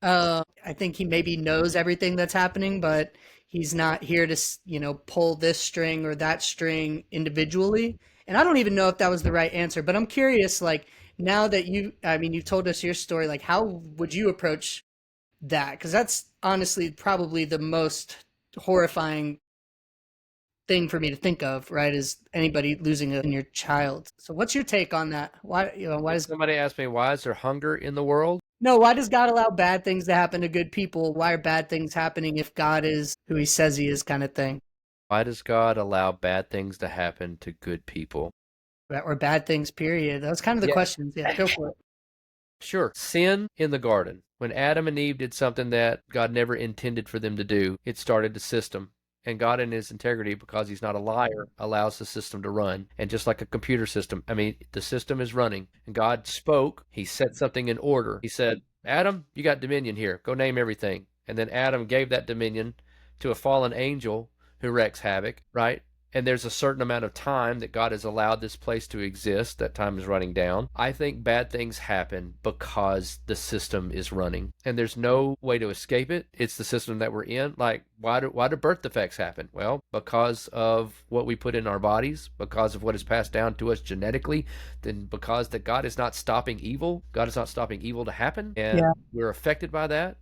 Speaker 1: I think he maybe knows everything that's happening, but he's not here to, pull this string or that string individually. And I don't even know if that was the right answer, but I'm curious, like, now that you told us your story, like, how would you approach that? Because that's honestly probably the most horrifying thing for me to think of, right? Is anybody losing your child. So what's your take on that? Why does
Speaker 3: Somebody asked me, why is there hunger in the world?
Speaker 1: no, why does God allow bad things to happen to good people? Why are bad things happening if God is who he says he is, kind of thing?
Speaker 3: Why does God allow bad things to happen to good people?
Speaker 1: Or bad things, period. That was kind of the
Speaker 3: Yeah.
Speaker 1: questions. Yeah, go for it.
Speaker 3: Sure. Sin in the garden. When Adam and Eve did something that God never intended for them to do, it started the system. And God, in his integrity, because he's not a liar, allows the system to run. And just like a computer system, the system is running. And God spoke, he set something in order. He said, Adam, you got dominion here. Go name everything. And then Adam gave that dominion to a fallen angel who wreaks havoc, right? And there's a certain amount of time that God has allowed this place to exist. That time is running down. I think bad things happen because the system is running, and there's no way to escape it. It's the system that we're in. Like, why do birth defects happen? Well, because of what we put in our bodies, because of what is passed down to us genetically, then because that God is not stopping evil. God is not stopping evil to happen, and
Speaker 1: Yeah,
Speaker 3: we're affected by that.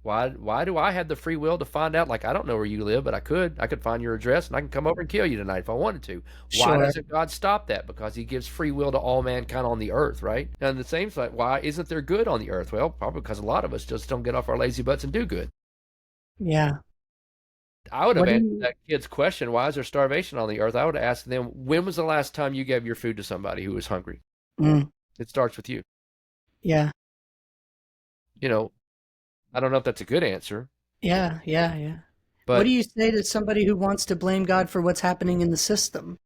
Speaker 3: Why do I have the free will to find out? Like, I don't know where you live, but I could find your address and I can come over and kill you tonight if I wanted to. Why
Speaker 1: sure.
Speaker 3: doesn't God stop that? Because he gives free will to all mankind on the earth, right? And the same thing, why isn't there good on the earth? Well, probably because a lot of us just don't get off our lazy butts and do good.
Speaker 1: Yeah.
Speaker 3: I would have
Speaker 1: What do
Speaker 3: answered
Speaker 1: you?
Speaker 3: that kid's question, why is there starvation on the earth? I would have asked them, when was the last time you gave your food to somebody who was hungry?
Speaker 1: Mm,
Speaker 3: It starts with you.
Speaker 1: yeah,
Speaker 3: You know, I don't know if that's a good answer,
Speaker 1: yeah. What do
Speaker 3: but
Speaker 1: you say to somebody who wants to blame God for what's happening in the system?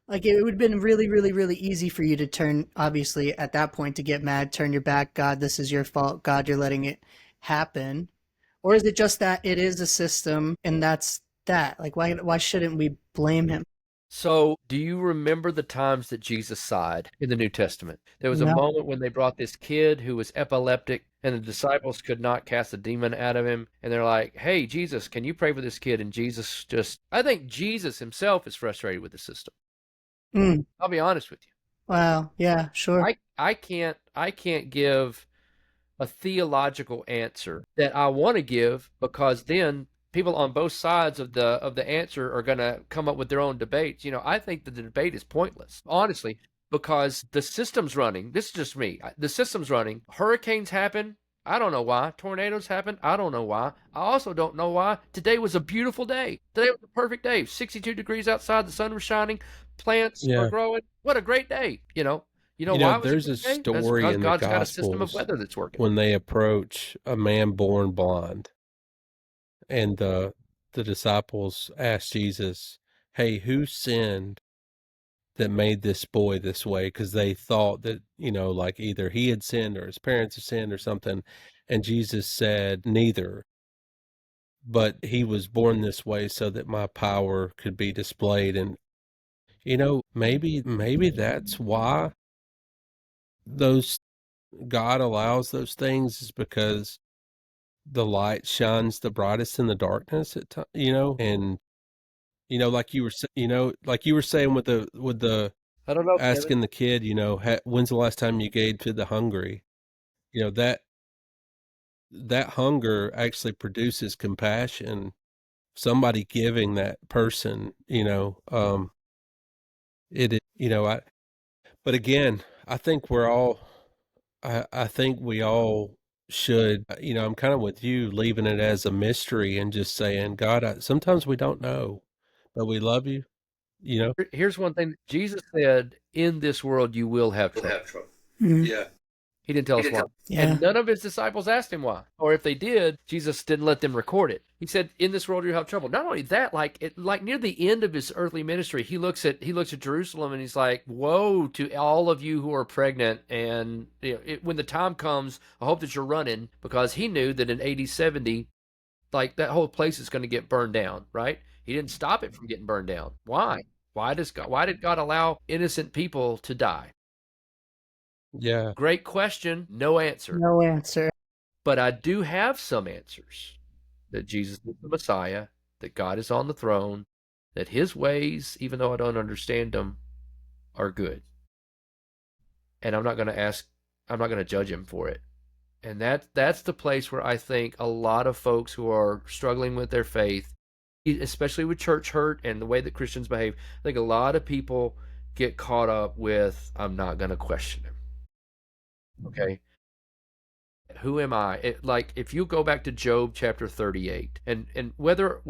Speaker 1: Like it would have been really, really, really easy for you to turn, obviously, at that point to get mad, turn your back. God, this is your fault. God, you're letting it happen. Or is it just that it is a system and that's that? Like, why shouldn't we blame him?
Speaker 3: so, do you remember the times that Jesus sighed in the New Testament? There was a
Speaker 1: No.
Speaker 3: moment when they brought this kid who was epileptic, and the disciples could not cast a demon out of him. And they're like, hey, Jesus, can you pray for this kid? And I think Jesus himself is frustrated with the system.
Speaker 1: Mm,
Speaker 3: I'll be honest with you.
Speaker 1: wow. Yeah, sure.
Speaker 3: I can't give a theological answer that I want to give, because then people on both sides of the answer are going to come up with their own debates. I think that the debate is pointless, honestly, because the system's running. This is just me. The system's running. Hurricanes happen. I don't know why. Tornadoes happen. I don't know why. I also don't know why. Today was a beautiful day. Today was a perfect day. 62 degrees outside. The sun was shining. Plants are
Speaker 2: Yeah.
Speaker 3: growing. What a great day. Why it was a
Speaker 2: There's a
Speaker 3: great day? That's
Speaker 2: story
Speaker 3: because
Speaker 2: in the
Speaker 3: God's got a system of
Speaker 2: Gospels
Speaker 3: weather that's working.
Speaker 2: when they approach a man born blind, and the disciples ask Jesus, "Hey, who sinned that made this boy this way?" Because they thought that, like either he had sinned or his parents had sinned or something. And Jesus said, "Neither, but he was born this way so that my power could be displayed." And maybe that's why those God allows those things, is because the light shines the brightest in the darkness at times, and like you were saying with the
Speaker 3: I don't know, Kevin.
Speaker 2: asking the kid, when's the last time you gave to the hungry? That hunger actually produces compassion. Somebody giving that person, but again, I think we're all, I think we all should, I'm kind of with you, leaving it as a mystery and just saying, God, sometimes we don't know, but we love you, you know?
Speaker 3: Here's one thing. Jesus said, in this world you will have trouble.
Speaker 1: Mhm.
Speaker 2: Yeah.
Speaker 3: He didn't tell us why.
Speaker 1: Yeah.
Speaker 3: And none of his disciples asked him why. Or if they did, Jesus didn't let them record it. He said, in this world you have trouble. Not only that, like near the end of his earthly ministry, he looks at Jerusalem and he's like, woe to all of you who are pregnant. And when the time comes, I hope that you're running, because he knew that in AD 70, like that whole place is going to get burned down, right? He didn't stop it from getting burned down. Why? Why did God allow innocent people to die?
Speaker 2: Yeah.
Speaker 3: Great question, no answer.
Speaker 1: No answer.
Speaker 3: But I do have some answers. That Jesus is the Messiah, that God is on the throne, that his ways, even though I don't understand them, are good. And I'm not going to judge him for it. And that's the place where I think a lot of folks who are struggling with their faith, especially with church hurt and the way that Christians behave, I think a lot of people get caught up with, I'm not going to question him. Okay. Who am I? Like if you go back to Job chapter 38, and whether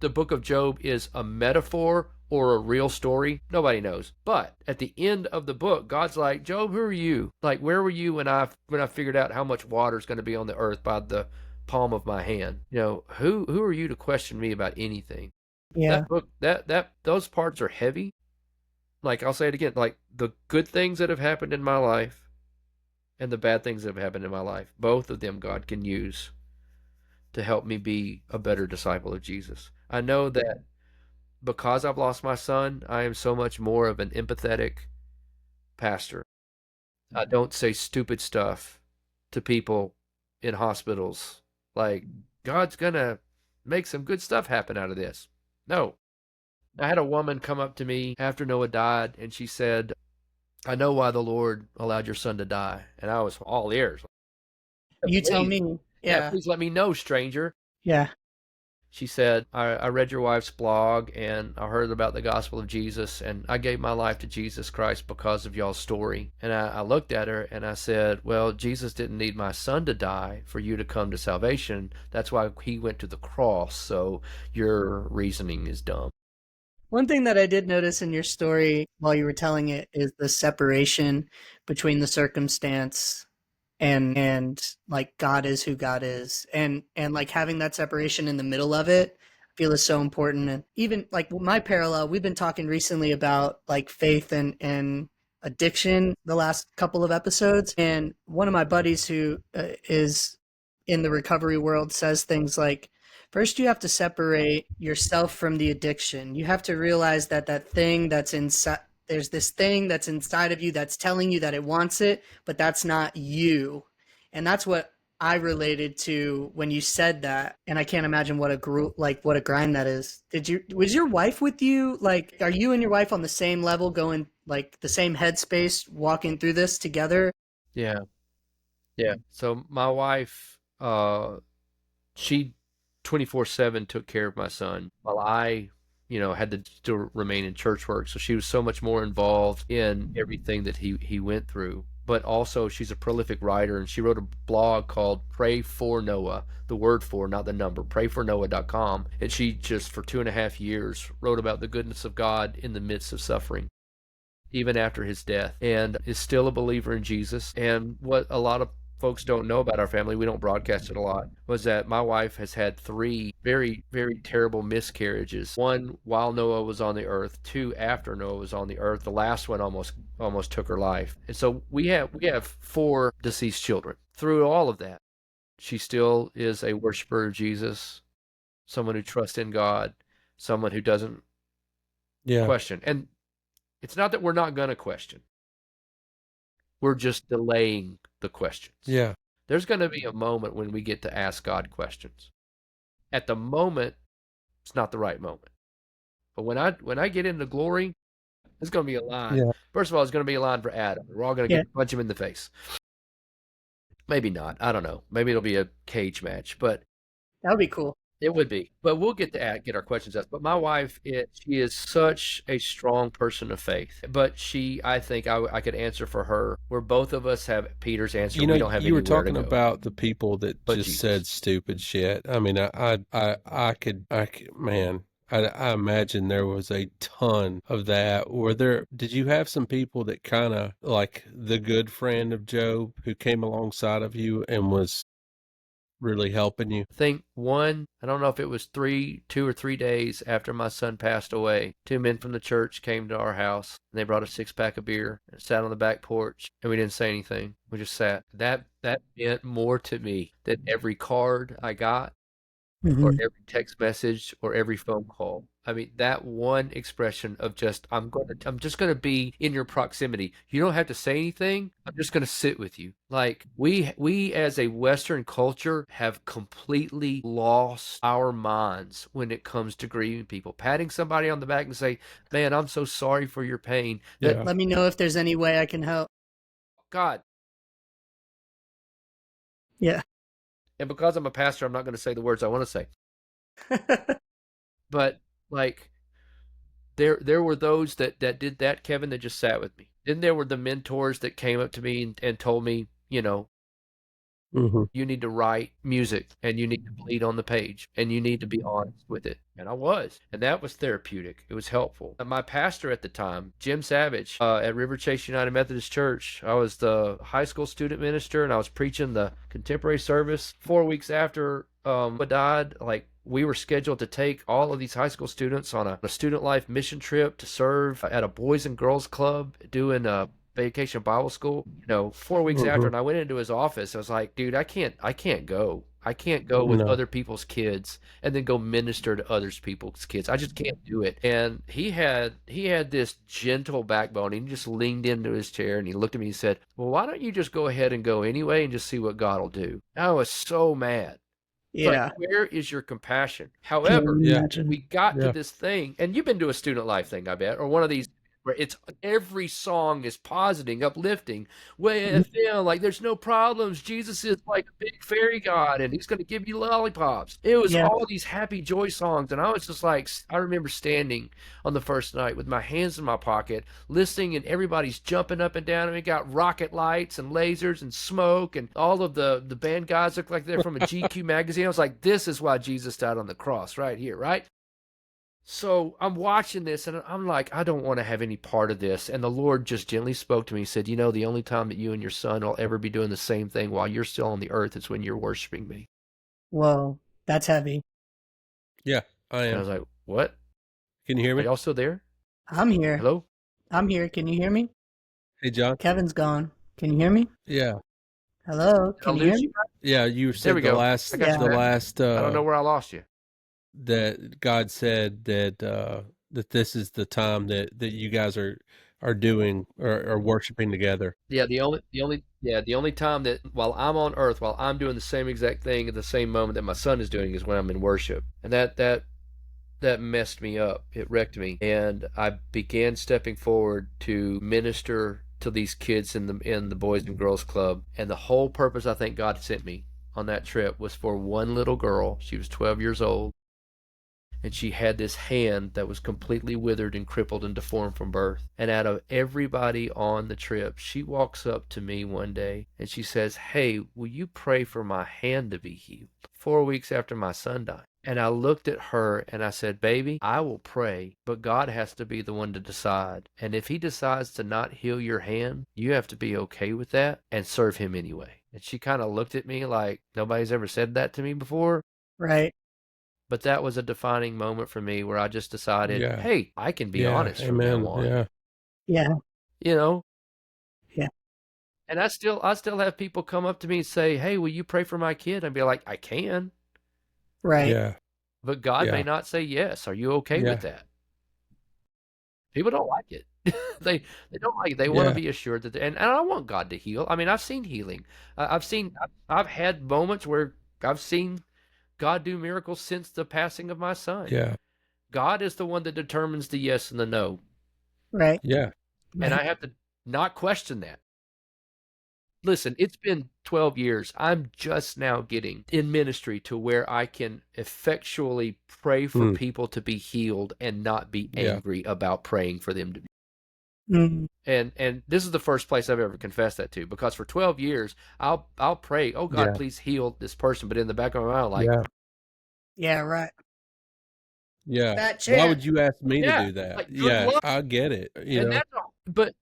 Speaker 3: the book of Job is a metaphor or a real story, nobody knows. But at the end of the book, God's like, Job, who are you? Like, where were you when I figured out how much water is going to be on the earth by the palm of my hand? Who are you to question me about anything?
Speaker 1: Yeah.
Speaker 3: That book, those parts are heavy. Like, I'll say it again, like the good things that have happened in my life and the bad things that have happened in my life, both of them God can use to help me be a better disciple of Jesus. I know that because I've lost my son, I am so much more of an empathetic pastor. I don't say stupid stuff to people in hospitals like, God's gonna make some good stuff happen out of this. No. I had a woman come up to me after Noah died, and she said, I know why the Lord allowed your son to die. And I was all ears.
Speaker 1: You tell
Speaker 3: Please.
Speaker 1: me.
Speaker 3: Yeah,
Speaker 1: Yeah.
Speaker 3: please let me know, stranger.
Speaker 1: Yeah.
Speaker 3: She said, I read your wife's blog and I heard about the gospel of Jesus, and I gave my life to Jesus Christ because of y'all's story. And I looked at her and I said, well, Jesus didn't need my son to die for you to come to salvation. That's why he went to the cross. So your reasoning is dumb.
Speaker 1: One thing that I did notice in your story while you were telling it is the separation between the circumstance and like God is who God is, and like having that separation in the middle of it, I feel is so important. And even like my parallel, we've been talking recently about like faith and addiction the last couple of episodes, and one of my buddies who is in the recovery world says things like, first you have to separate yourself from the addiction. You have to realize that that thing that's inside, there's this thing that's inside of you that's telling you that it wants it, but that's not you. And that's what I related to when you said that. And I can't imagine what a what a grind that is. Was your wife with you? Like, are you and your wife on the same level, going like the same headspace, walking through this together?
Speaker 3: Yeah. Yeah. So my wife, she 24/7 took care of my son while I, had to still remain in church work. So she was so much more involved in everything that he went through. But also she's a prolific writer, and she wrote a blog called Pray for Noah, the word for, not the number, prayfornoah.com. And she just for 2.5 years wrote about the goodness of God in the midst of suffering, even after his death, and is still a believer in Jesus. And what a lot of folks don't know about our family, we don't broadcast it a lot, was that my wife has had 3 very, very terrible miscarriages. 1 while Noah was on the earth, 2 after Noah was on the earth. The last one almost took her life. And so we have 4 deceased children. Through all of that, she still is a worshiper of Jesus, someone who trusts in God, someone who doesn't question. And it's not that we're not going to question. We're just delaying the questions.
Speaker 2: Yeah.
Speaker 3: There's going to be a moment when we get to ask God questions. At the moment, it's not the right moment. But when I get into glory, it's going to be a line.
Speaker 2: Yeah.
Speaker 3: First of all, it's going to be a line for Adam. We're all going to punch him in the face. Maybe not. I don't know. Maybe it'll be a cage match. But
Speaker 1: That would be cool.
Speaker 3: It would be, but we'll get our questions asked. But my wife, she is such a strong person of faith. But I think I could answer for her. Where both of us have Peter's answer,
Speaker 2: You know,
Speaker 3: we don't have
Speaker 2: you were
Speaker 3: anywhere to
Speaker 2: talking
Speaker 3: go
Speaker 2: about the people that
Speaker 3: but
Speaker 2: just said
Speaker 3: Jesus.
Speaker 2: stupid shit. I mean, man, I imagine there was a ton of that. Did you have some people that kind of like the good friend of Job who came alongside of you and was really helping you?
Speaker 3: I think I don't know if it was 2 or 3 days after my son passed away, two men from the church came to our house and they brought a 6-pack of beer and sat on the back porch and we didn't say anything. We just sat. That meant more to me than every card I got or
Speaker 1: Hmm.
Speaker 3: every text message or every phone call. I mean, that one expression of just I'm just gonna be in your proximity. You don't have to say anything. I'm just gonna sit with you. Like we as a Western culture have completely lost our minds when it comes to grieving people. Patting somebody on the back and say, "Man, I'm so sorry for your pain." That
Speaker 2: Yeah.
Speaker 1: Let me know if there's any way I can help.
Speaker 3: God,
Speaker 1: Yeah.
Speaker 3: and because I'm a pastor, I'm not gonna say the words I want to say. But like there were those that did that, Kevin, that just sat with me. Then there were the mentors that came up to me and told me,
Speaker 2: Hmm.
Speaker 3: you need to write music and you need to bleed on the page and you need to be honest with it. And I was. And that was therapeutic. It was helpful. And my pastor at the time, Jim Savage, at River Chase United Methodist Church, I was the high school student minister and I was preaching the contemporary service. 4 weeks after died, like we were scheduled to take all of these high school students on a student life mission trip to serve at a boys and girls club doing vacation Bible school, 4 weeks after,
Speaker 2: Hmm.
Speaker 3: and I went into his office. I was like, dude, I can't go. I can't go with
Speaker 2: No.
Speaker 3: other people's kids and then go minister to others people's kids. I just can't do it. And he had this gentle backbone. He just leaned into his chair and he looked at me and said, well, why don't you just go ahead and go anyway and just see what God will do? I was so mad. It's like,
Speaker 1: Yeah.
Speaker 3: where is your compassion?
Speaker 1: Can
Speaker 3: However,
Speaker 1: you
Speaker 2: Yeah.
Speaker 1: imagine?
Speaker 3: we got to
Speaker 2: Yeah.
Speaker 3: this thing, and you've been to a student life thing, I bet, or one of these where it's every song is positing, uplifting. Well, like there's no problems. Jesus is like a big fairy god, and he's going to give you lollipops. It was
Speaker 1: Yeah.
Speaker 3: all these happy joy songs, and I was just like, I remember standing on the first night with my hands in my pocket, listening, and everybody's jumping up and down, and we got rocket lights and lasers and smoke, and all of the band guys look like they're from a GQ magazine. I was like, this is why Jesus died on the cross, right here, right? So I'm watching this and I'm like, I don't want to have any part of this. And the Lord just gently spoke to me. He said, the only time that you and your son will ever be doing the same thing while you're still on the earth is when you're worshiping me.
Speaker 1: Whoa, that's heavy.
Speaker 2: Yeah. I
Speaker 3: And I
Speaker 2: am.
Speaker 3: was like, what?
Speaker 2: Can you hear
Speaker 3: Are
Speaker 2: me?
Speaker 3: y'all still there?
Speaker 1: I'm here.
Speaker 3: Hello?
Speaker 1: I'm here. Can you hear me?
Speaker 2: Hey, John.
Speaker 1: Kevin's gone. Can you hear me?
Speaker 2: Yeah.
Speaker 1: Hello?
Speaker 3: Did I
Speaker 1: Can you hear
Speaker 3: lose
Speaker 1: me?
Speaker 3: you guys?
Speaker 2: Yeah. You
Speaker 3: There
Speaker 2: said
Speaker 3: we go. I got you
Speaker 2: the
Speaker 1: Yeah.
Speaker 3: back.
Speaker 2: last,
Speaker 3: I don't know where I lost you.
Speaker 2: that God said that this is the time that you guys are doing or are worshiping together.
Speaker 3: Yeah, the only time that while I'm on earth, while I'm doing the same exact thing at the same moment that my son is doing is when I'm in worship. And that messed me up. It wrecked me. And I began stepping forward to minister to these kids in the Boys and Girls Club. And the whole purpose I think God sent me on that trip was for one little girl. She was 12 years old. And she had this hand that was completely withered and crippled and deformed from birth. And out of everybody on the trip, she walks up to me one day and she says, hey, will you pray for my hand to be healed? 4 weeks after my son died. And I looked at her and I said, baby, I will pray, but God has to be the one to decide. And if he decides to not heal your hand, you have to be okay with that and serve him anyway. And she kind of looked at me like nobody's ever said that to me before.
Speaker 1: Right.
Speaker 3: But that was a defining moment for me where I just decided,
Speaker 2: Yeah.
Speaker 3: hey, I can be
Speaker 2: Yeah.
Speaker 3: honest from now
Speaker 2: Amen.
Speaker 3: on.
Speaker 2: Yeah.
Speaker 1: Yeah.
Speaker 3: You know?
Speaker 1: Yeah.
Speaker 3: And I still have people come up to me and say, hey, will you pray for my kid? I'd be like, I can.
Speaker 1: Right.
Speaker 2: Yeah.
Speaker 3: But God may
Speaker 2: Yeah.
Speaker 3: not say yes. Are you okay
Speaker 2: Yeah.
Speaker 3: with that? People don't like it. they don't like it. They want to
Speaker 2: Yeah.
Speaker 3: be assured that and I want God to heal. I mean, I've seen healing. I've had moments where I've seen God do miracles since the passing of my son.
Speaker 2: Yeah.
Speaker 3: God is the one that determines the yes and the no.
Speaker 1: Right.
Speaker 2: Yeah.
Speaker 3: And
Speaker 1: Right.
Speaker 3: I have to not question that. listen, it's been 12 years. I'm just now getting in ministry to where I can effectually pray for
Speaker 2: Hmm.
Speaker 3: people to be healed and not be
Speaker 2: Yeah.
Speaker 3: angry about praying for them to be.
Speaker 1: Mm,
Speaker 3: And this is the first place I've ever confessed that to, because for 12 years I'll pray, oh God,
Speaker 2: Yeah.
Speaker 3: please heal this person, but in the back of my mind, like,
Speaker 2: Yeah.
Speaker 1: yeah, right.
Speaker 2: Yeah.
Speaker 1: Fat
Speaker 2: Why
Speaker 1: chance.
Speaker 2: would you ask me to
Speaker 3: yeah,
Speaker 2: do that?
Speaker 3: like good
Speaker 2: Yeah,
Speaker 3: luck.
Speaker 2: I get it,
Speaker 3: And that's all. But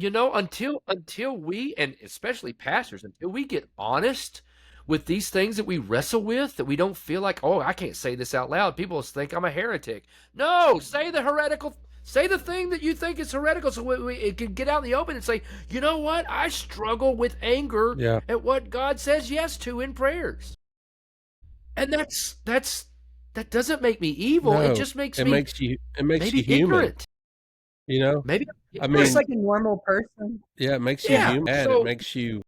Speaker 3: until we, and especially pastors, until we get honest with these things that we wrestle with, that we don't feel like, oh, I can't say this out loud, people will think I'm a heretic. No, say the thing that you think is heretical, so it can get out in the open and say, you know what, I struggle with anger
Speaker 2: Yeah.
Speaker 3: at what God says yes to in prayers. And that doesn't make me evil, it
Speaker 2: No,
Speaker 3: just makes
Speaker 2: it
Speaker 3: me
Speaker 2: makes you
Speaker 3: maybe
Speaker 2: human,
Speaker 3: ignorant.
Speaker 2: you know?
Speaker 3: Maybe I'm
Speaker 2: I
Speaker 1: Just
Speaker 3: ignorant.
Speaker 2: mean,
Speaker 1: like a normal person.
Speaker 2: yeah, it makes you
Speaker 3: Yeah.
Speaker 2: human. It
Speaker 3: So
Speaker 2: makes you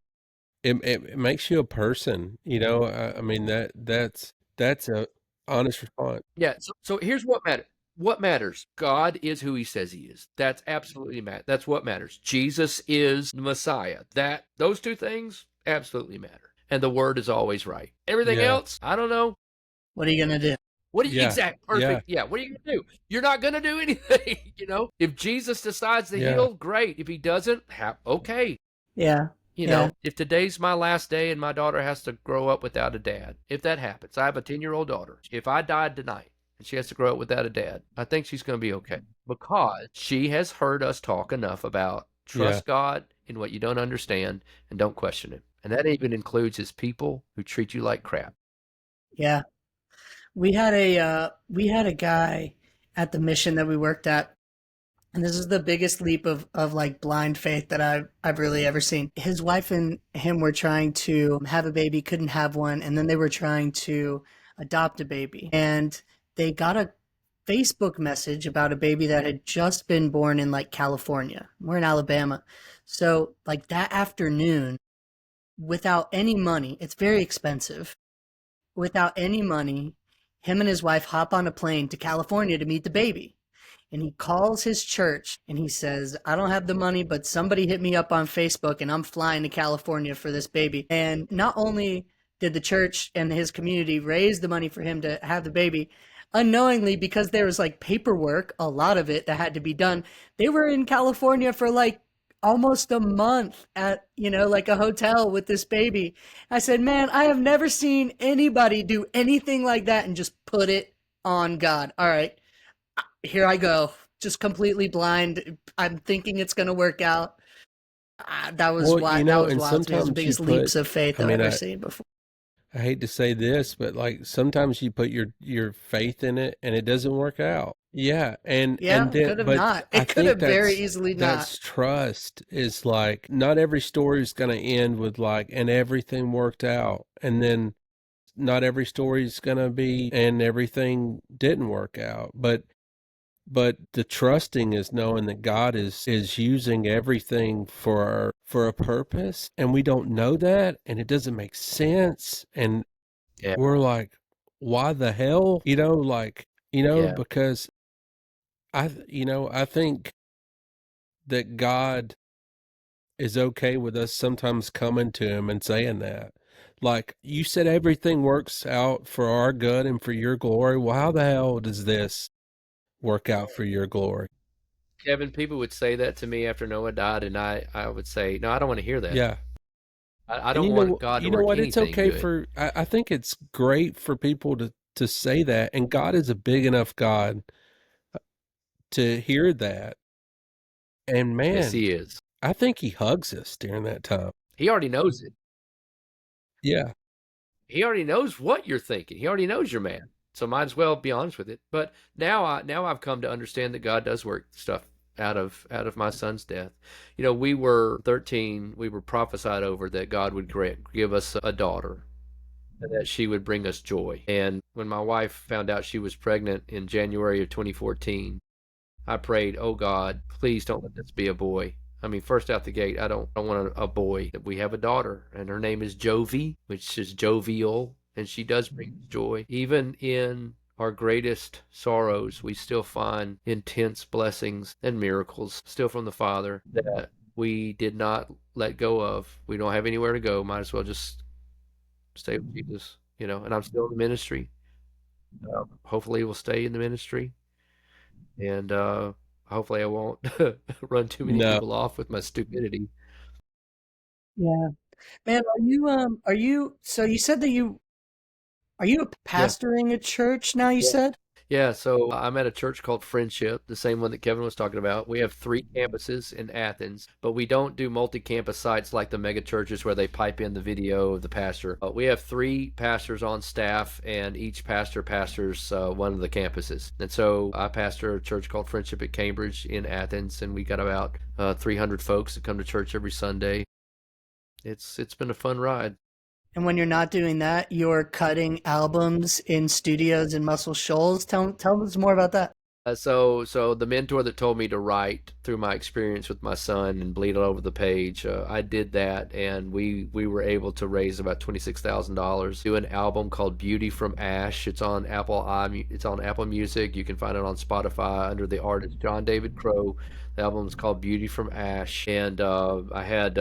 Speaker 2: it makes you a person, I mean that's a honest response.
Speaker 3: yeah, so here's what matters. What matters? God is who he says he is. That's absolutely that's what matters. Jesus is the Messiah. Those two things absolutely matter. And the word is always right. Everything
Speaker 2: Yeah.
Speaker 3: else, I don't know.
Speaker 1: What are you gonna do?
Speaker 3: What do you
Speaker 2: Yeah.
Speaker 3: exact
Speaker 2: Yeah.
Speaker 3: perfect? Yeah, what are you gonna do? You're not gonna do anything, you know? If Jesus decides to
Speaker 2: Yeah.
Speaker 3: heal, great. If he doesn't, okay.
Speaker 1: Yeah,
Speaker 3: You
Speaker 1: yeah,
Speaker 3: know, if today's my last day and my daughter has to grow up without a dad, if that happens, I have a 10-year-old daughter. If I died tonight and she has to grow up without a dad, I think she's going to be okay, because she has heard us talk enough about
Speaker 2: Yeah.
Speaker 3: trust God in what you don't understand and don't question him. And that even includes his people who treat you like crap.
Speaker 1: yeah. We had a guy at the mission that we worked at, and this is the biggest leap of like blind faith that I've really ever seen. His wife and him were trying to have a baby, couldn't have one, and then they were trying to adopt a baby. And they got a Facebook message about a baby that had just been born in like California. We're in Alabama. So like that afternoon, without any money, it's very expensive. Without any money, him and his wife hop on a plane to California to meet the baby. And he calls his church and he says, I don't have the money, but somebody hit me up on Facebook and I'm flying to California for this baby. And not only did the church and his community raise the money for him to have the baby, unknowingly, because there was like paperwork, a lot of it that had to be done, they were in California for like almost a month at, like a hotel with this baby. I said, man, I have never seen anybody do anything like that and just put it on God. All right, here I go, just completely blind. I'm thinking it's going to work out. That was
Speaker 2: Well,
Speaker 1: wild. That was
Speaker 2: and
Speaker 1: wild to me. It was the
Speaker 2: sometimes you
Speaker 1: biggest leaps
Speaker 2: put
Speaker 1: of faith
Speaker 2: I
Speaker 1: I've
Speaker 2: mean,
Speaker 1: ever seen before.
Speaker 2: I hate to say this, but like sometimes you put your faith in it and it doesn't work out. Yeah, and
Speaker 1: Yeah,
Speaker 2: then
Speaker 1: could have
Speaker 2: but
Speaker 1: not.
Speaker 2: I
Speaker 1: It could
Speaker 2: think
Speaker 1: have very easily not.
Speaker 2: that's trust is like not every story is going to end with like and everything worked out, and then not every story is going to be and everything didn't work out. But the trusting is knowing that God is using everything for a purpose, and we don't know that, and it doesn't make sense, and
Speaker 3: Yeah.
Speaker 2: we're like, why the hell?
Speaker 3: Yeah.
Speaker 2: Because I think that God is okay with us sometimes coming to him and saying that. Like, you said everything works out for our good and for your glory. Well, how the hell does this work out for your glory?
Speaker 3: Kevin, people would say that to me after Noah died, and I would say, no, I don't want to hear that.
Speaker 2: Yeah.
Speaker 3: I
Speaker 2: And
Speaker 3: don't want God to work
Speaker 2: what? It's
Speaker 3: anything
Speaker 2: okay
Speaker 3: good.
Speaker 2: I think it's great for people to say that. And God is a big enough God to hear that. And
Speaker 3: Yes,
Speaker 2: man,
Speaker 3: he is.
Speaker 2: I think he hugs us during that time.
Speaker 3: He already knows it.
Speaker 2: Yeah.
Speaker 3: He already knows what you're thinking. He already knows you're mad. So might as well be honest with it. But now I've come to understand that God does work stuff out of my son's death. You know, we were 13. We were prophesied over that God would give us a daughter, and that she would bring us joy. And when my wife found out she was pregnant in January of 2014, I prayed, oh God, please don't let this be a boy. I mean, first out the gate, I don't want a boy. We have a daughter, and her name is Jovi, which is jovial, and she does bring joy. Even in our greatest sorrows, we still find intense blessings and miracles still from the Father that we did not let go of. We don't have anywhere to go. Might as well just stay with Jesus, and I'm still in the ministry. Hopefully we'll stay in the ministry, and hopefully I won't run too many
Speaker 2: No,
Speaker 3: people off with my stupidity.
Speaker 1: Yeah. Man, so you said that are you
Speaker 3: Yeah.
Speaker 1: pastoring a church now, you
Speaker 3: Yeah.
Speaker 1: said?
Speaker 3: Yeah, so I'm at a church called Friendship, the same one that Kevin was talking about. We have 3 campuses in Athens, but we don't do multi-campus sites like the mega churches where they pipe in the video of the pastor. We have 3 pastors on staff, and each pastor pastors one of the campuses. And so I pastor a church called Friendship at Cambridge in Athens, and we got about 300 folks that come to church every Sunday. It's been a fun ride.
Speaker 1: And when you're not doing that, you're cutting albums in studios in Muscle Shoals. Tell us more about that.
Speaker 3: So the mentor that told me to write through my experience with my son and bleed all over the page, I did that, and we were able to raise about $26,000. Do an album called Beauty from Ash. It's on Apple Music. You can find it on Spotify under the artist John David Crowe. The album is called Beauty from Ash, and I had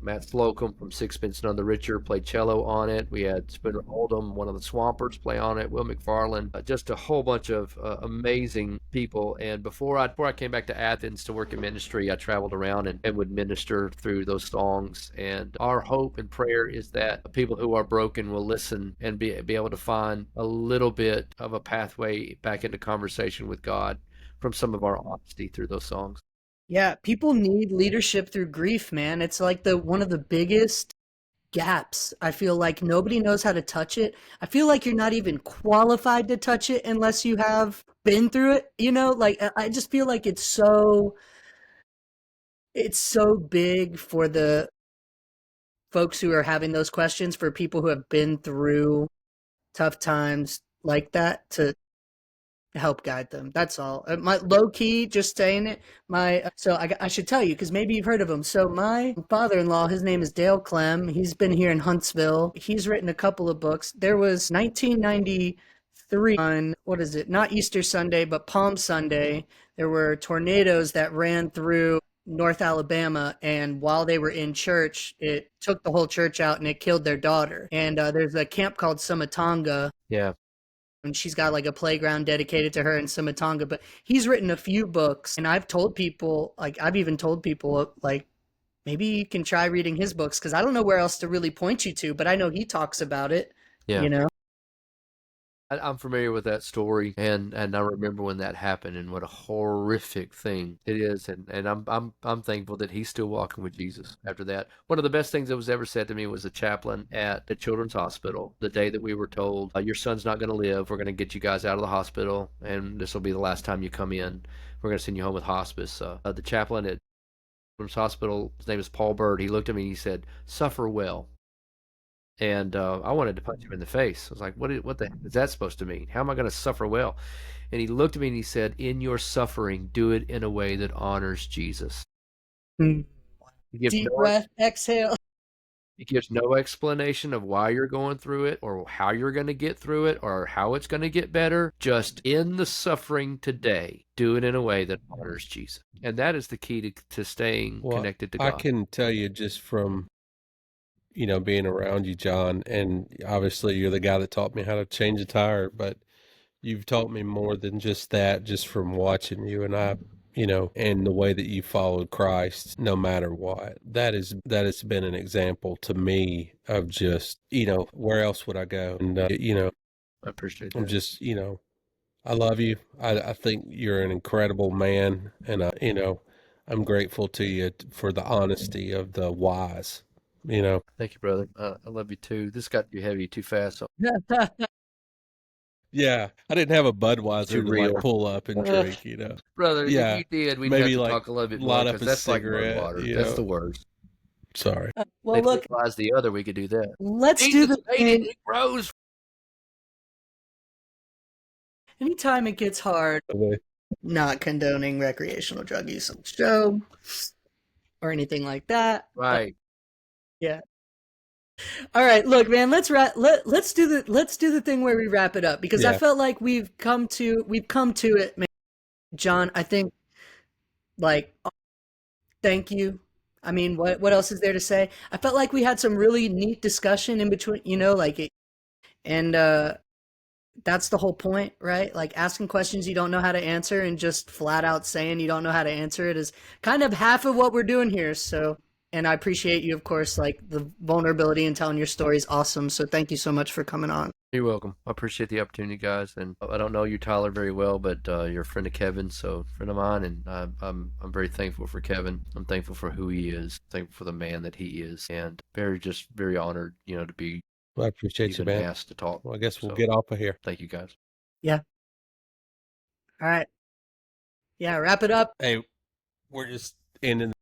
Speaker 3: Matt Slocum from Sixpence None the Richer play cello on it. We had Spinner Oldham, one of the Swampers, play on it. Will McFarland, just a whole bunch of amazing people. And before I came back to Athens to work in ministry, I traveled around and would minister through those songs. And our hope and prayer is that people who are broken will listen and be able to find a little bit of a pathway back into conversation with God from some of our honesty through those songs.
Speaker 1: Yeah, people need leadership through grief, man. It's like the one of the biggest gaps. I feel like nobody knows how to touch it. I feel like you're not even qualified to touch it unless you have been through it, Like I just feel like it's so big for the folks who are having those questions, for people who have been through tough times like that, to help guide them. That's all. My low key, just saying it. I should tell you because maybe you've heard of him. So my father-in-law, his name is Dale Clem. He's been here in Huntsville. He's written a couple of books. There was 1993 on, what is it? Not Easter Sunday, but Palm Sunday. There were tornadoes that ran through North Alabama, and while they were in church, it took the whole church out and it killed their daughter. And there's a camp called Sumatonga,
Speaker 3: Yeah.
Speaker 1: and she's got like a playground dedicated to her in Sumatonga. But he's written a few books, and I've even told people, like, maybe you can try reading his books, because I don't know where else to really point you to, but I know he talks about it,
Speaker 3: Yeah.
Speaker 1: you know?
Speaker 3: I'm familiar with that story, and I remember when that happened, and what a horrific thing it is. And I'm thankful that he's still walking with Jesus after that. One of the best things that was ever said to me was a chaplain at the Children's Hospital the day that we were told, your son's not going to live. We're going to get you guys out of the hospital, and this will be the last time you come in. We're going to send you home with hospice. The chaplain at Children's Hospital, his name is Paul Bird. He looked at me and he said, "Suffer well." And I wanted to punch him in the face. I was like, what the heck is that supposed to mean? How am I going to suffer well? And he looked at me and he said, in your suffering, do it in a way that honors Jesus.
Speaker 1: Mm.
Speaker 3: He gives
Speaker 1: Deep
Speaker 3: no,
Speaker 1: breath, exhale.
Speaker 3: he gives no explanation of why you're going through it or how you're going to get through it or how it's going to get better. Just in the suffering today, do it in a way that honors Jesus. And that is the key to staying connected to God.
Speaker 2: I can tell you just from being around you, John, and obviously you're the guy that taught me how to change a tire, but you've taught me more than just that, just from watching you and the way that you followed Christ, no matter what. That has been an example to me of just, where else would I go? And,
Speaker 3: I appreciate that.
Speaker 2: I'm just, I love you. I think you're an incredible man, and, I'm grateful to you for the honesty of the whys.
Speaker 3: Thank you, brother. I love you too. This got too heavy too fast.
Speaker 2: Yeah, I didn't have a Budweiser
Speaker 3: Too
Speaker 2: to
Speaker 3: real.
Speaker 2: like pull up and drink,
Speaker 3: Brother,
Speaker 2: Yeah,
Speaker 3: if you did, we'd
Speaker 2: maybe
Speaker 3: have to
Speaker 2: like
Speaker 3: talk a little bit more
Speaker 2: light up
Speaker 3: because
Speaker 2: a
Speaker 3: that's like mud
Speaker 2: cigarette,
Speaker 3: water. That's the worst.
Speaker 2: Sorry.
Speaker 1: Well,
Speaker 3: They
Speaker 1: look,
Speaker 3: legalize the other, we could do that.
Speaker 1: let's do
Speaker 3: Jesus
Speaker 1: the
Speaker 3: made it.
Speaker 1: thing.
Speaker 3: It grows.
Speaker 1: Anytime it gets hard,
Speaker 2: Okay.
Speaker 1: not condoning recreational drug use on the show or anything like that.
Speaker 3: Right.
Speaker 1: Yeah. All right, look, man. Let's do the thing where we wrap it up, because I
Speaker 2: Yeah.
Speaker 1: felt like we've come to it, man. John. I think, like, Thank you. I mean, what else is there to say? I felt like we had some really neat discussion in between, like it, and that's the whole point, right? Like asking questions you don't know how to answer and just flat out saying you don't know how to answer it is kind of half of what we're doing here. So, and I appreciate you, of course, like the vulnerability and telling your story is awesome. So thank you so much for coming on.
Speaker 3: You're welcome. I appreciate the opportunity, guys. And I don't know you, Tyler, very well, but you're a friend of Kevin, so a friend of mine, and I'm very thankful for Kevin. I'm thankful for who he is, thankful for the man that he is, and very honored, to be
Speaker 2: Well, I appreciate you,
Speaker 3: even
Speaker 2: man.
Speaker 3: asked to talk.
Speaker 2: Well, I guess we'll
Speaker 3: So
Speaker 2: get off of here.
Speaker 3: thank you, guys.
Speaker 1: Yeah. All right. Yeah. Wrap it up.
Speaker 2: Hey, we're just ending